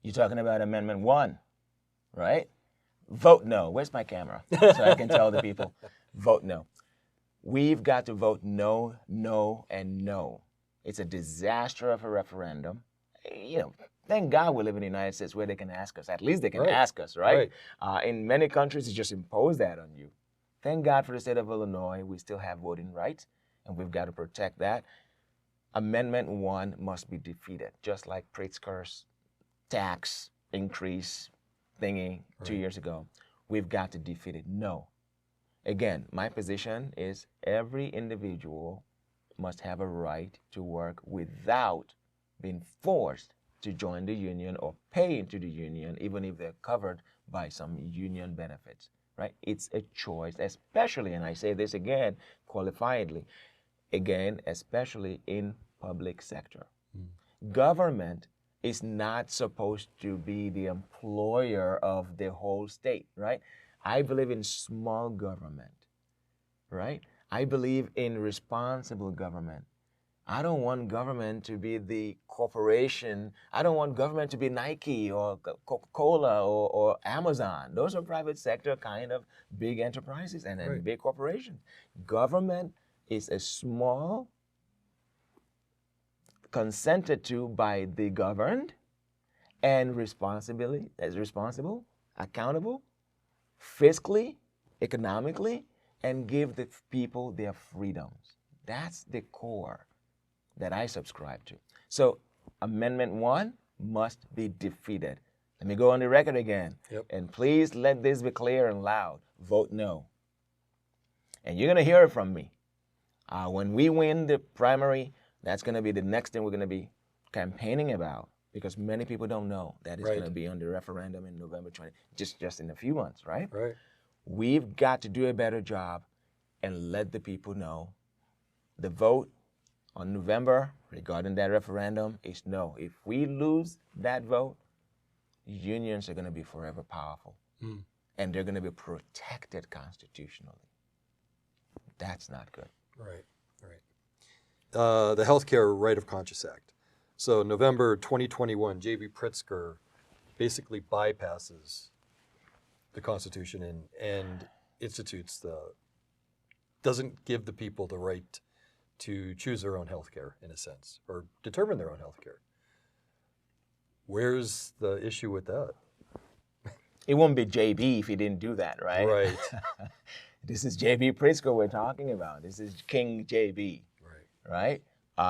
You're talking about Amendment 1, right? Vote no. Where's my camera? So I can tell the people, vote no. We've got to vote no, no, and no. It's a disaster of a referendum. You know, thank God we live in the United States where they can ask us. At least they can ask us, right? In many countries, it's just impose that on you. Thank God for the state of Illinois, we still have voting rights, and we've got to protect that. Amendment 1 must be defeated, just like Pritzker's tax increase thingy 2 years ago. We've got to defeat it. No. Again, my position is every individual must have a right to work without being forced to join the union or pay into the union, even if they're covered by some union benefits, right? It's a choice, especially, and I say this again, qualifiedly, again, especially in public sector. Government is not supposed to be the employer of the whole state, right? I believe in small government, right? I believe in responsible government. I don't want government to be the corporation. I don't want government to be Nike or Coca-Cola or Amazon. Those are private sector kind of big enterprises and then big corporations. Government is a small, consented to by the governed, and responsible, accountable, fiscally, economically, and give the people their freedoms. That's the core that I subscribe to. So Amendment 1 must be defeated. Let me go on the record again. And please let this be clear and loud. Vote no. And you're going to hear it from me. When we win the primary, that's going to be the next thing we're going to be campaigning about, because many people don't know that it's going to be on the referendum in November 20, just in a few months, right? We've got to do a better job and let the people know the vote on November regarding that referendum is no. If we lose that vote, unions are going to be forever powerful. And they're going to be protected constitutionally. That's not good. The Healthcare Right of Conscience Act. So November 2021, J.B. Pritzker basically bypasses the Constitution and institutes doesn't give the people the right to choose their own health care, in a sense, or determine their own health care. Where's the issue with that? It won't be JB if he didn't do that, right? This is JB Pritzker we're talking about. This is King JB, right?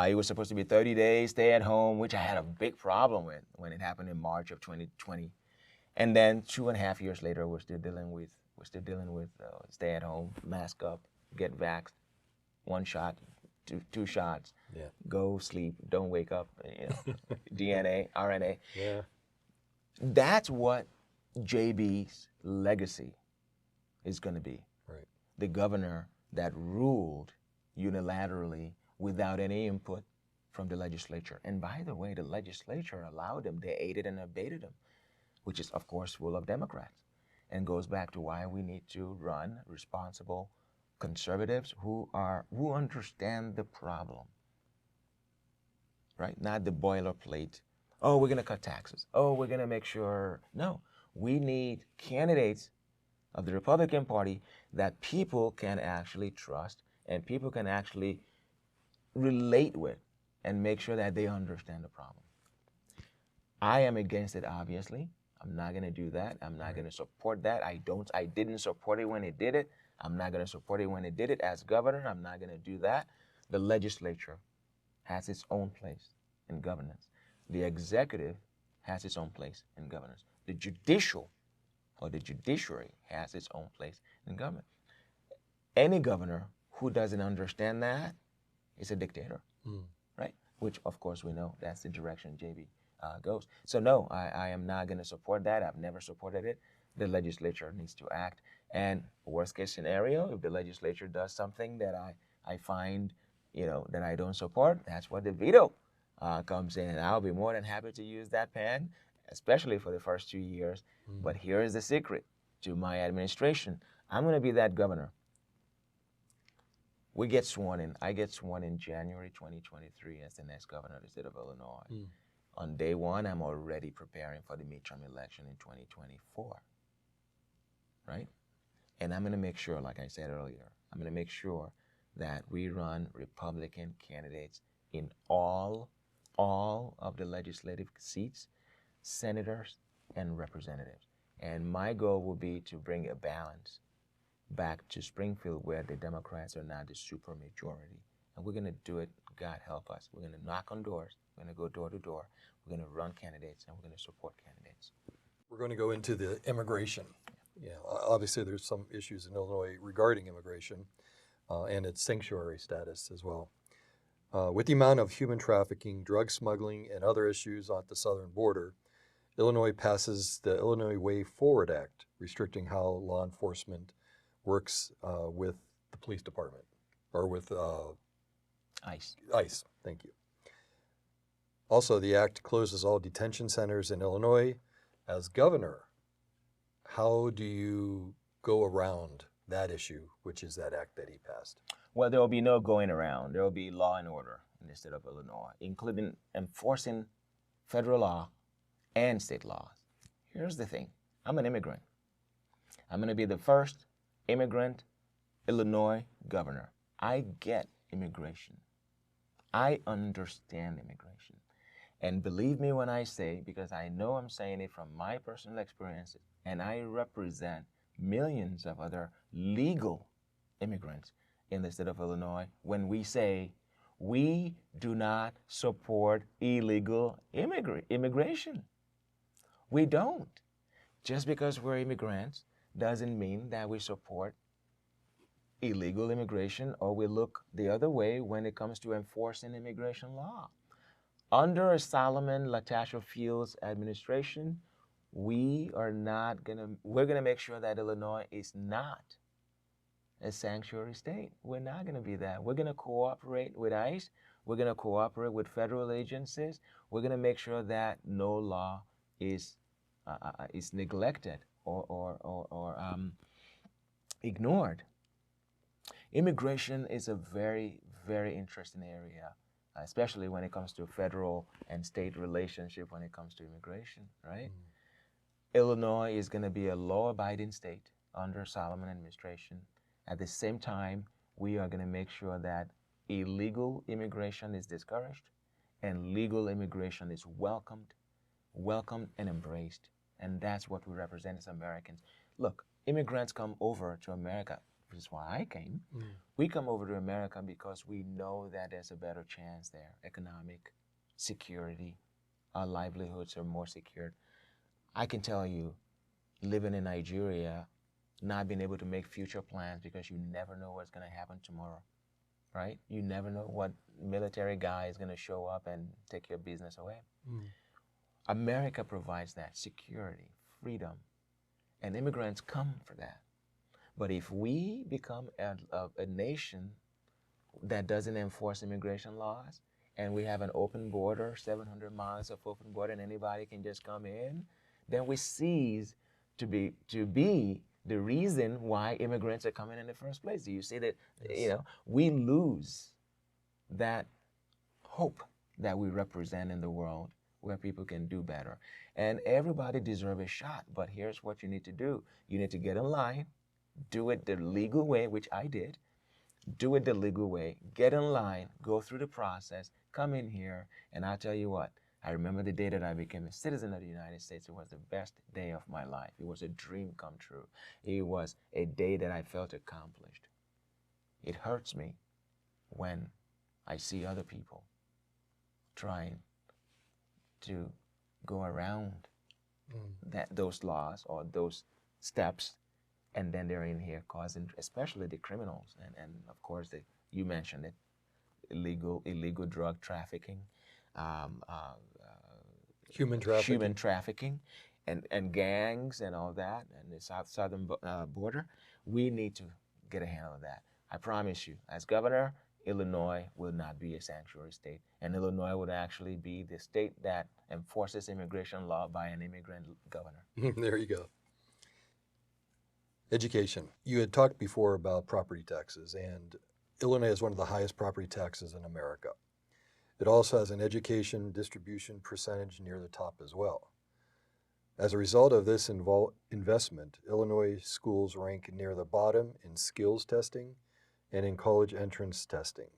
It was supposed to be 30 days, stay at home, which I had a big problem with when it happened in March of 2020. And then 2.5 years later, we're still dealing with stay at home, mask up, get vaxxed, 1 shot, two shots, go sleep, don't wake up, DNA, RNA. That's what JB's legacy is going to be. Right. The governor that ruled unilaterally without any input from the legislature. And by the way, the legislature allowed him, they aided and abetted him, which is, of course, full of Democrats. And goes back to why we need to run responsible conservatives who understand the problem, right? Not the boilerplate. Oh, we're going to cut taxes. Oh, we're going to make sure. No, we need candidates of the Republican Party that people can actually trust and people can actually relate with and make sure that they understand the problem. I am against it, obviously. I'm not going to do that. I'm not going to support that. I didn't support it when it did it. I'm not going to support it when it did it as governor. I'm not going to do that. The legislature has its own place in governance. The executive has its own place in governance. The judicial or the judiciary has its own place in government. Any governor who doesn't understand that is a dictator, right? Which, of course, we know that's the direction JB goes. So no, I am not going to support that. I've never supported it. The legislature needs to act. And worst case scenario, if the legislature does something that I find, that I don't support, that's where the veto comes in. And I'll be more than happy to use that pen, especially for the first 2 years. But here is the secret to my administration. I'm going to be that governor. We get sworn in. I get sworn in January 2023 as the next governor of the state of Illinois. On day one, I'm already preparing for the midterm election in 2024, right? And I'm going to make sure, like I said earlier, I'm going to make sure that we run Republican candidates in all of the legislative seats, senators, and representatives. And my goal will be to bring a balance back to Springfield where the Democrats are now the supermajority. And we're going to do it, God help us. We're going to knock on doors. We're going to go door to door. We're going to run candidates, and we're going to support candidates. We're going to go into the immigration. Yeah, obviously there's some issues in Illinois regarding immigration and its sanctuary status as well. With the amount of human trafficking, drug smuggling, and other issues on the southern border, Illinois passes the Illinois Way Forward Act, restricting how law enforcement works with the police department, or with ICE. ICE, thank you. Also, the act closes all detention centers in Illinois. As governor, how do you go around that issue, which is that act that he passed? Well, there will be no going around. There will be law and order in the state of Illinois, including enforcing federal law and state laws. Here's the thing. I'm an immigrant. I'm going to be the first immigrant Illinois governor. I get immigration. I understand immigration. And believe me when I say, because I know I'm saying it from my personal experiences, and I represent millions of other legal immigrants in the state of Illinois, when we say we do not support illegal immigration. We don't. Just because we're immigrants doesn't mean that we support illegal immigration or we look the other way when it comes to enforcing immigration law. Under a Solomon Latasha Fields administration, we're gonna make sure that Illinois is not a sanctuary state. We're not gonna be that. We're gonna cooperate with ICE. We're gonna cooperate with federal agencies. We're gonna make sure that no law is neglected or ignored. Immigration is a very, very interesting area, especially when it comes to federal and state relationship when it comes to immigration, right? Illinois is going to be a law-abiding state under Solomon administration. At the same time, we are going to make sure that illegal immigration is discouraged and legal immigration is welcomed and embraced. And that's what we represent as Americans. Look, immigrants come over to America, which is why I came. We come over to America because we know that there's a better chance there. Economic security, our livelihoods are more secured. I can tell you, living in Nigeria, not being able to make future plans because you never know what's going to happen tomorrow, right? You never know what military guy is going to show up and take your business away. America provides that security, freedom, and immigrants come for that. But if we become a nation that doesn't enforce immigration laws, and we have an open border, 700 miles of open border, and anybody can just come in, then we cease to be the reason why immigrants are coming in the first place. Do you see that? Yes. You know, we lose that hope that we represent in the world where people can do better. And everybody deserves a shot, but here's what you need to do. You need to get in line, do it the legal way, which I did. Do it the legal way, get in line, go through the process, come in here, and I'll tell you what, I remember the day that I became a citizen of the United States. It was the best day of my life. It was a dream come true. It was a day that I felt accomplished. It hurts me when I see other people trying to go around those laws or those steps, and then they're in here causing, especially the criminals, and of course, you mentioned it, illegal drug trafficking, human trafficking, and gangs and all that, and the southern border. We need to get a handle of that. I promise you, as governor, Illinois will not be a sanctuary state, and Illinois would actually be the state that enforces immigration law by an immigrant governor. There you go. Education. You had talked before about property taxes, and Illinois has one of the highest property taxes in America. It also has an education distribution percentage near the top as well. As a result of this investment, Illinois schools rank near the bottom in skills testing and in college entrance testing.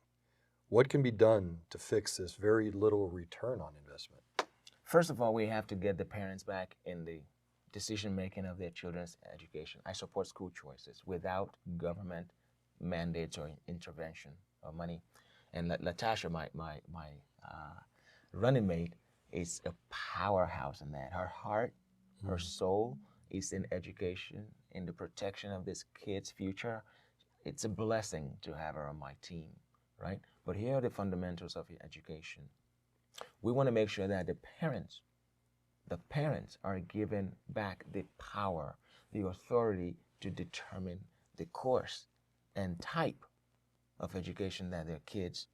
What can be done to fix this very little return on investment? First of all, we have to get the parents back in the decision-making of their children's education. I support school choices without government mandates or intervention or money. And Latasha, my running mate, is a powerhouse in that. Her heart, her soul is in education, in the protection of this kid's future. It's a blessing to have her on my team, right? But here are the fundamentals of education. We want to make sure that the parents are given back the power, the authority to determine the course and type of education that their kids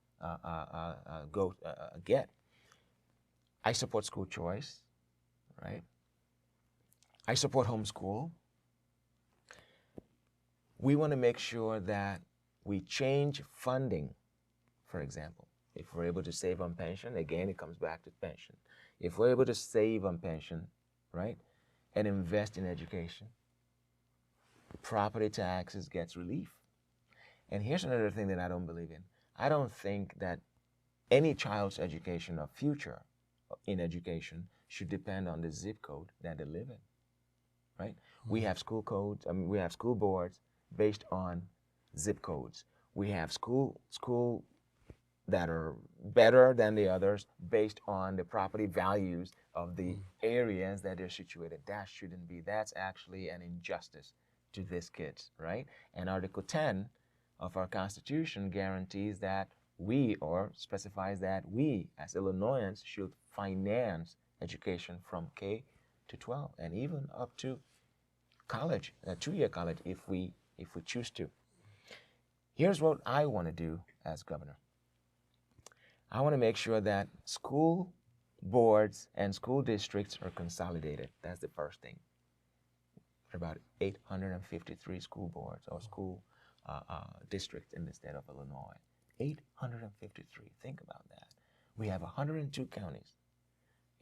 get. I support school choice, right? I support homeschool. We want to make sure that we change funding, for example. If we're able to save on pension, again, it comes back to pension. If we're able to save on pension, right, and invest in education, property taxes gets relief. And here's another thing that I don't believe in. I don't think that any child's education or future in education should depend on the zip code that they live in, right? We have school codes, we have school boards based on zip codes. We have school that are better than the others based on the property values of the areas that they're situated. That shouldn't be. That's actually an injustice to these kids, right? And Article 10 of our Constitution guarantees that specifies that we as Illinoisans should finance education from K to 12 and even up to college, a 2-year college if we choose to. Here's what I want to do as governor. I want to make sure that school boards and school districts are consolidated. That's the first thing. There are about 853 school boards or school districts in the state of Illinois. 853. Think about that. We have 102 counties,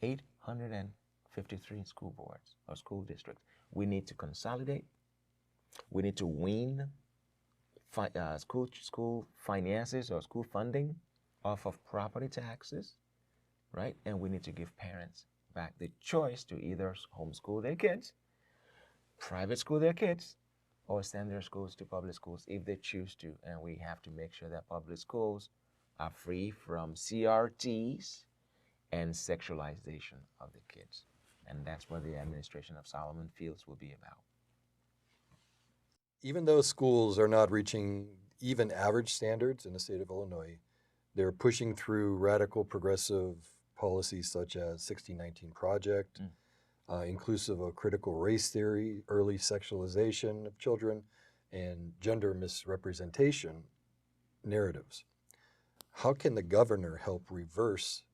853 school boards or school districts. We need to consolidate. We need to wean school finances or school funding off of property taxes, right? And we need to give parents back the choice to either homeschool their kids, private school their kids, or send their schools to public schools if they choose to. And we have to make sure that public schools are free from CRTs and sexualization of the kids. And that's what the administration of Solomon feels will be about. Even though schools are not reaching even average standards in the state of Illinois, they're pushing through radical progressive policies such as 1619 Project, inclusive of critical race theory, early sexualization of children, and gender misrepresentation narratives. How can the governor help reverse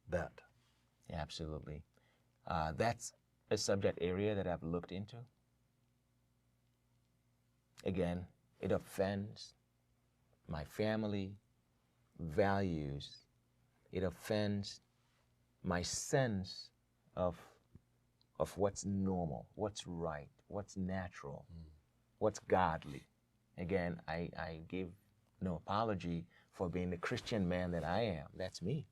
that? Absolutely. That's a subject area that I've looked into. Again, it offends my family values. It offends my sense of what's normal, what's right, what's natural, what's godly. Again, I give no apology for being the Christian man that I am. That's me.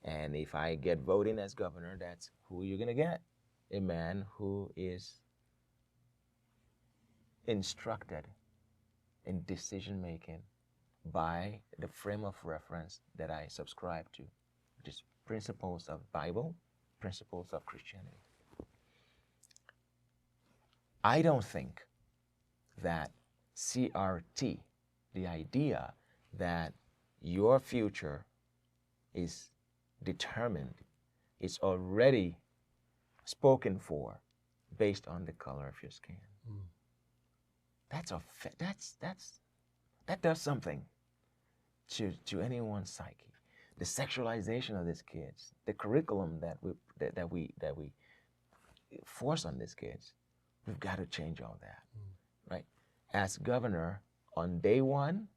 And if I get voting as governor, that's who you're going to get. A man who is instructed in decision making by the frame of reference that I subscribe to, which is principles of Bible, principles of Christianity. I don't think that CRT, the idea that your future is determined, is already spoken for based on the color of your skin. That does something to anyone's psyche. The sexualization of these kids, the curriculum that we force on these kids, we've got to change all that, right? As governor, on day one,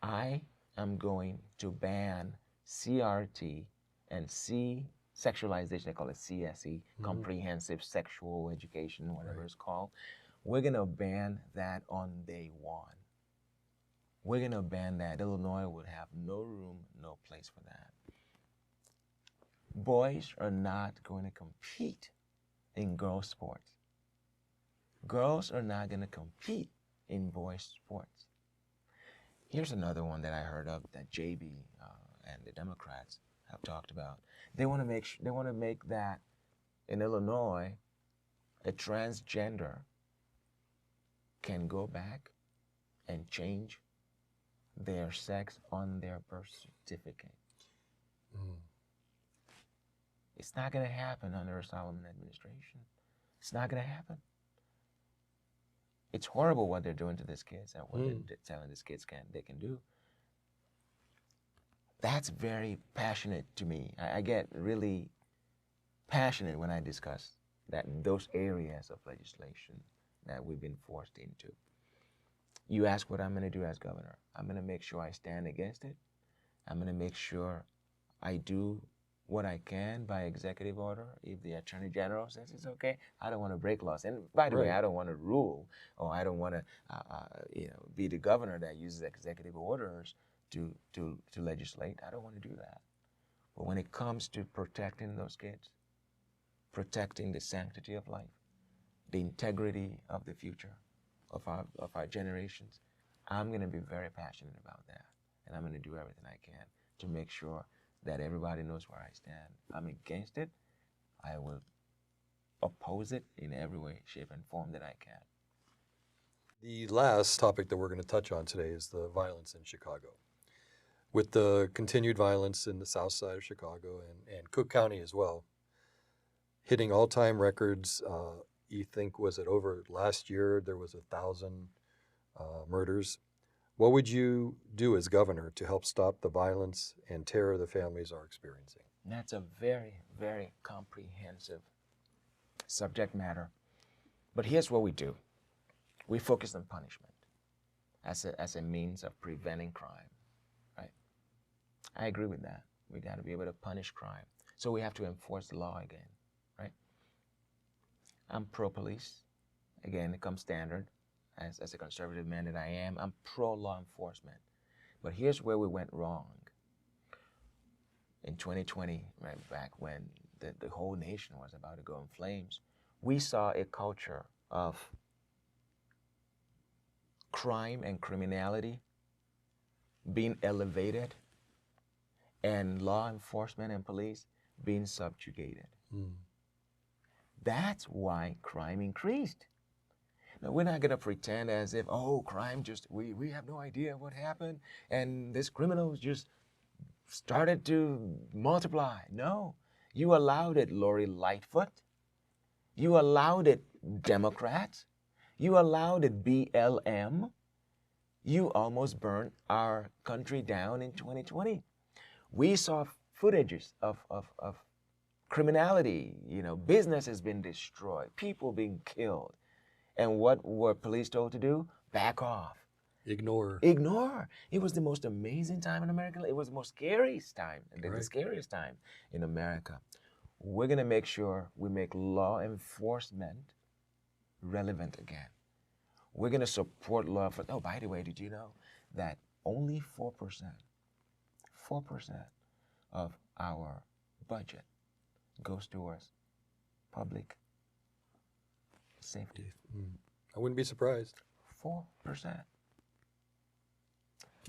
I am going to ban CRT and sexualization, they call it CSE, comprehensive sexual education, whatever it's called. We're going to ban that on day one. We're going to ban that. Illinois would have no room, no place for that. Boys are not going to compete in girls' sports. Girls are not going to compete in boys' sports. Here's another one that I heard of that JB and the Democrats have talked about. They want to make that in Illinois, a transgender can go back and change their sex on their birth certificate. It's not going to happen under a Solomon administration. It's not going to happen. It's horrible what they're doing to these kids and what they're telling these kids they can do. That's very passionate to me. I get really passionate when I discuss those areas of legislation that we've been forced into. You ask what I'm going to do as governor. I'm going to make sure I stand against it. I'm going to make sure I do what I can by executive order. If the Attorney General says it's okay, I don't want to break laws. And by the way, I don't want to rule, or I don't want to be the governor that uses executive orders to legislate. I don't want to do that. But when it comes to protecting those kids, protecting the sanctity of life, the integrity of the future of our generations, I'm going to be very passionate about that. And I'm going to do everything I can to make sure that everybody knows where I stand. I'm against it. I will oppose it in every way, shape, and form that I can. The last topic that we're going to touch on today is the violence in Chicago. With the continued violence in the south side of Chicago and Cook County as well, hitting all-time records. You think, was it over last year, there was 1,000 murders. What would you do as governor to help stop the violence and terror the families are experiencing? That's a very, very comprehensive subject matter. But here's what we do. We focus on punishment as a means of preventing crime, right? I agree with that. We got to be able to punish crime. So we have to enforce the law again, right? I'm pro-police. Again, it comes standard. As a conservative man that I am, I'm pro-law enforcement. But here's where we went wrong. In 2020, right back when the whole nation was about to go in flames, we saw a culture of crime and criminality being elevated and law enforcement and police being subjugated. That's why crime increased. Now, we're not going to pretend as if, crime just, we have no idea what happened, and this criminals just started to multiply. No, you allowed it, Lori Lightfoot. You allowed it, Democrats. You allowed it, BLM. You almost burned our country down in 2020. We saw footages of criminality, business has been destroyed, people being killed. And what were police told to do? Back off. Ignore. Ignore. It was the most amazing time in America. It was the most scariest time, the Right. scariest time in America. We're going to make sure we make law enforcement relevant again. We're going to support law enforcement. Oh, by the way, did you know that only 4% of our budget goes towards public safety? I wouldn't be surprised. 4%.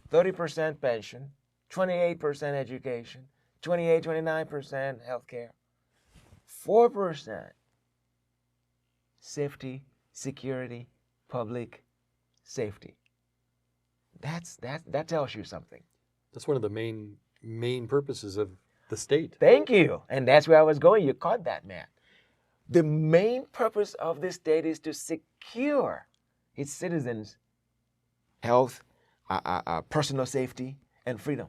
30% pension, 28% education, 29% healthcare, 4% safety, security, public safety. That tells you something. That's one of the main purposes of the state. Thank you. And that's where I was going. You caught that, man. The main purpose of this state is to secure its citizens' health, personal safety, and freedom,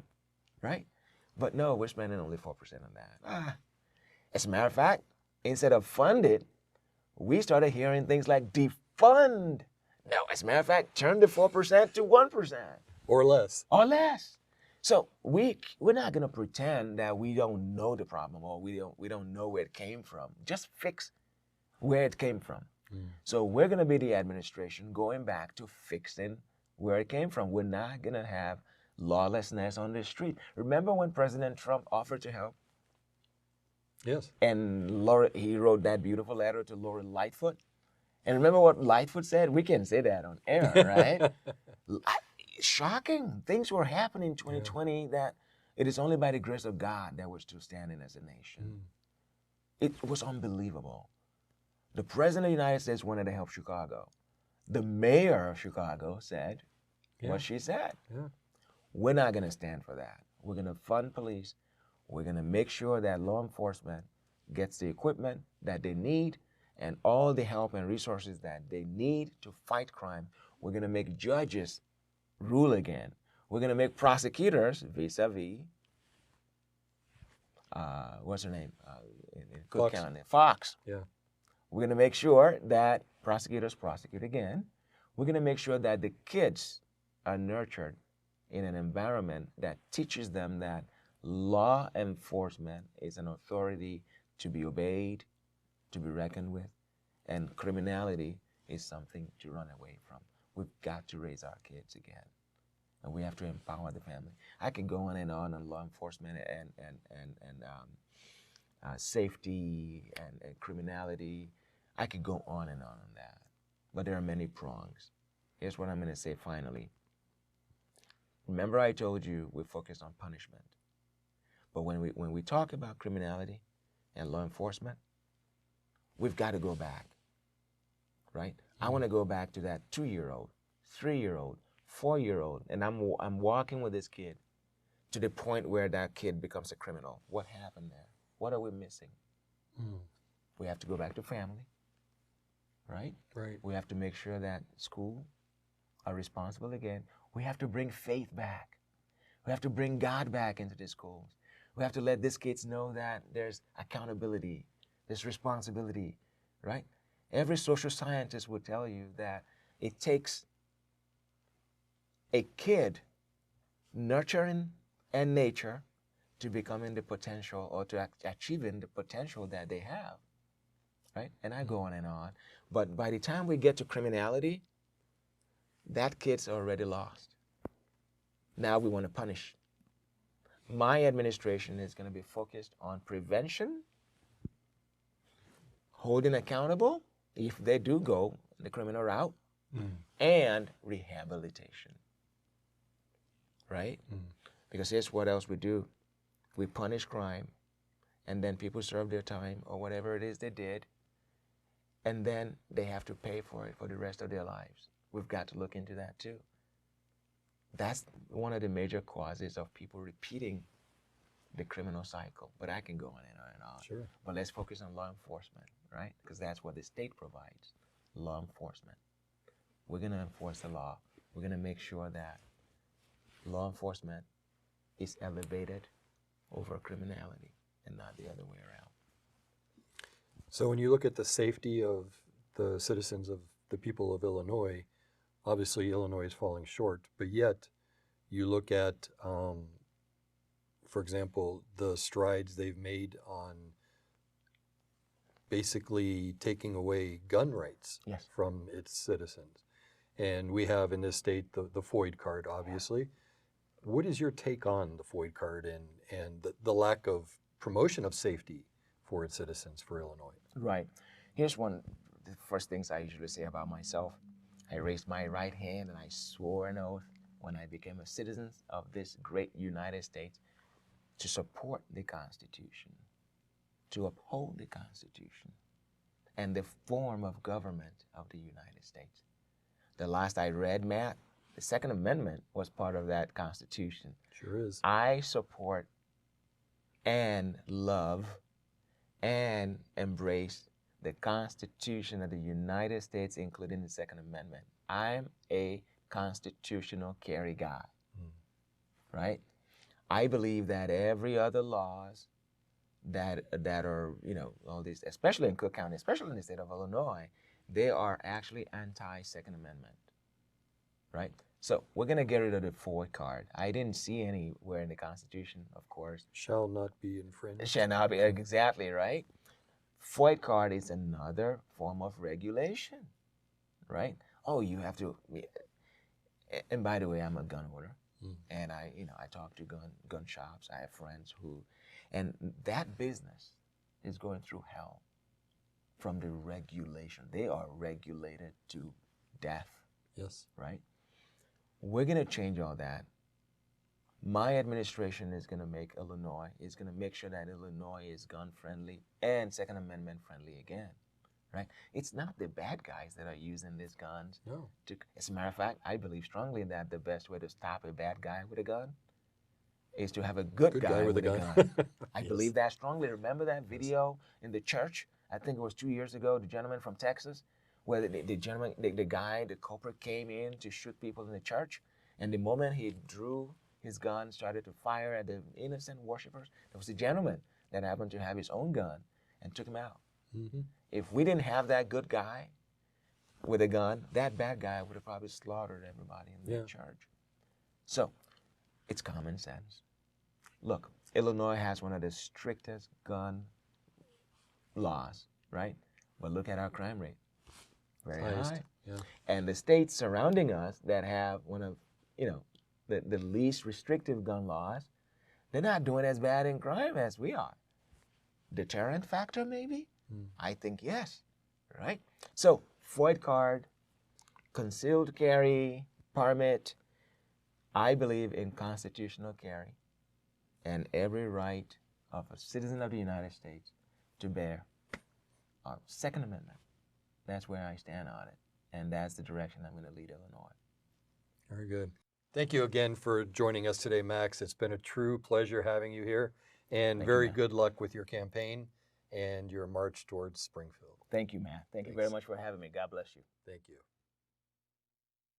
right? But no, we're spending only 4% on that. As a matter of fact, instead of fund it, we started hearing things like defund. No, as a matter of fact, turn the 4% to 1%. Or less. Or less. So we're not gonna pretend that we don't know the problem or we don't know where it came from. Just fix where it came from. So we're gonna be the administration going back to fixing where it came from. We're not gonna have lawlessness on the street. Remember when President Trump offered to help? Yes. And he wrote that beautiful letter to Lori Lightfoot. And remember what Lightfoot said? We can say that on air, right? Shocking. Things were happening in 2020 that it is only by the grace of God that we're still standing as a nation. It was unbelievable. The President of the United States wanted to help Chicago. The mayor of Chicago said what she said. Yeah. We're not going to stand for that. We're going to fund police. We're going to make sure that law enforcement gets the equipment that they need and all the help and resources that they need to fight crime. We're going to make judges rule again. We're going to make prosecutors vis-a-vis, what's her name? In Cook County. Fox. Yeah. We're going to make sure that prosecutors prosecute again. We're going to make sure that the kids are nurtured in an environment that teaches them that law enforcement is an authority to be obeyed, to be reckoned with, and criminality is something to run away from. We've got to raise our kids again, and we have to empower the family. I can go on law enforcement and safety and criminality. I could go on that, but there are many prongs. Here's what I'm going to say finally. Remember I told you we focus on punishment. But when we talk about criminality and law enforcement, we've got to go back, right? I want to go back to that 2-year-old, 3-year-old, 4-year-old, and I'm walking with this kid to the point where that kid becomes a criminal. What happened there? What are we missing? We have to go back to family, right? Right. We have to make sure that school are responsible again. We have to bring faith back. We have to bring God back into the schools. We have to let these kids know that there's accountability, there's responsibility, right? Every social scientist will tell you that it takes a kid nurturing and nature to becoming the potential or to achieving the potential that they have, right? And I go on. But by the time we get to criminality, that kid's already lost. Now we want to punish. My administration is going to be focused on prevention, holding accountable if they do go the criminal route, and rehabilitation, right? Because here's what else we do. We punish crime, and then people serve their time or whatever it is they did, and then they have to pay for it for the rest of their lives. We've got to look into that too. That's one of the major causes of people repeating the criminal cycle. But I can go on and on and on. Sure. But let's focus on law enforcement, right? Because that's what the state provides, law enforcement. We're going to enforce the law. We're going to make sure that law enforcement is elevated over criminality and not the other way around. So when you look at the safety of the citizens of the people of Illinois, obviously Illinois is falling short, but yet you look at, for example, the strides they've made on basically taking away gun rights Yes. from its citizens. And we have in this state the FOID card, obviously. What is your take on the FOID card and the lack of promotion of safety for its citizens for Illinois? Right. Here's one of the first things I usually say about myself. I raised my right hand and I swore an oath when I became a citizen of this great United States to support the Constitution, to uphold the Constitution, and the form of government of the United States. The last I read, Matt, the Second Amendment was part of that Constitution. Sure is. I support and love and embrace the Constitution of the United States, including the Second Amendment. I'm a constitutional carry guy, right? I believe that every other laws that are, all these, especially in Cook County, especially in the state of Illinois, they are actually anti-Second Amendment, right? So we're going to get rid of the FOID card. I didn't see anywhere in the Constitution, of course. Shall not be infringed. Shall not be, exactly, right? FOID card is another form of regulation, right? Oh, you have to, and by the way, I'm a gun owner, and I talk to gun shops. I have friends who, and that business is going through hell from the regulation. They are regulated to death. Yes. Right? We're going to change all that. My administration is going to make Illinois, is going to make sure that Illinois is gun friendly and Second Amendment friendly again, right? It's not the bad guys that are using these guns. No. As a matter of fact, I believe strongly that the best way to stop a bad guy with a gun is to have a good guy with a gun. I Yes. believe that strongly. Remember that video in the church? I think it was 2 years ago, the gentleman from Texas, where the gentleman, the guy, the culprit came in to shoot people in the church, and the moment he drew his gun, started to fire at the innocent worshipers, there was a gentleman that happened to have his own gun and took him out. Mm-hmm. If we didn't have that good guy with a gun, that bad guy would have probably slaughtered everybody in the church. So, it's common sense. Look, Illinois has one of the strictest gun laws, right? But look at our crime rate. Very high. Yeah. And the states surrounding us that have one of, the least restrictive gun laws, they're not doing as bad in crime as we are. Deterrent factor, maybe? I think yes, right? So, FOID card, concealed carry, permit, I believe in constitutional carry and every right of a citizen of the United States to bear our Second Amendment. That's where I stand on it, and that's the direction I'm going to lead Illinois. Very good. Thank you again for joining us today, Max. It's been a true pleasure having you here, and Thank you, very Matt. good luck with your campaign and your march towards Springfield. Thank you, Matt. Thank you very much for having me. God bless you. Thank you.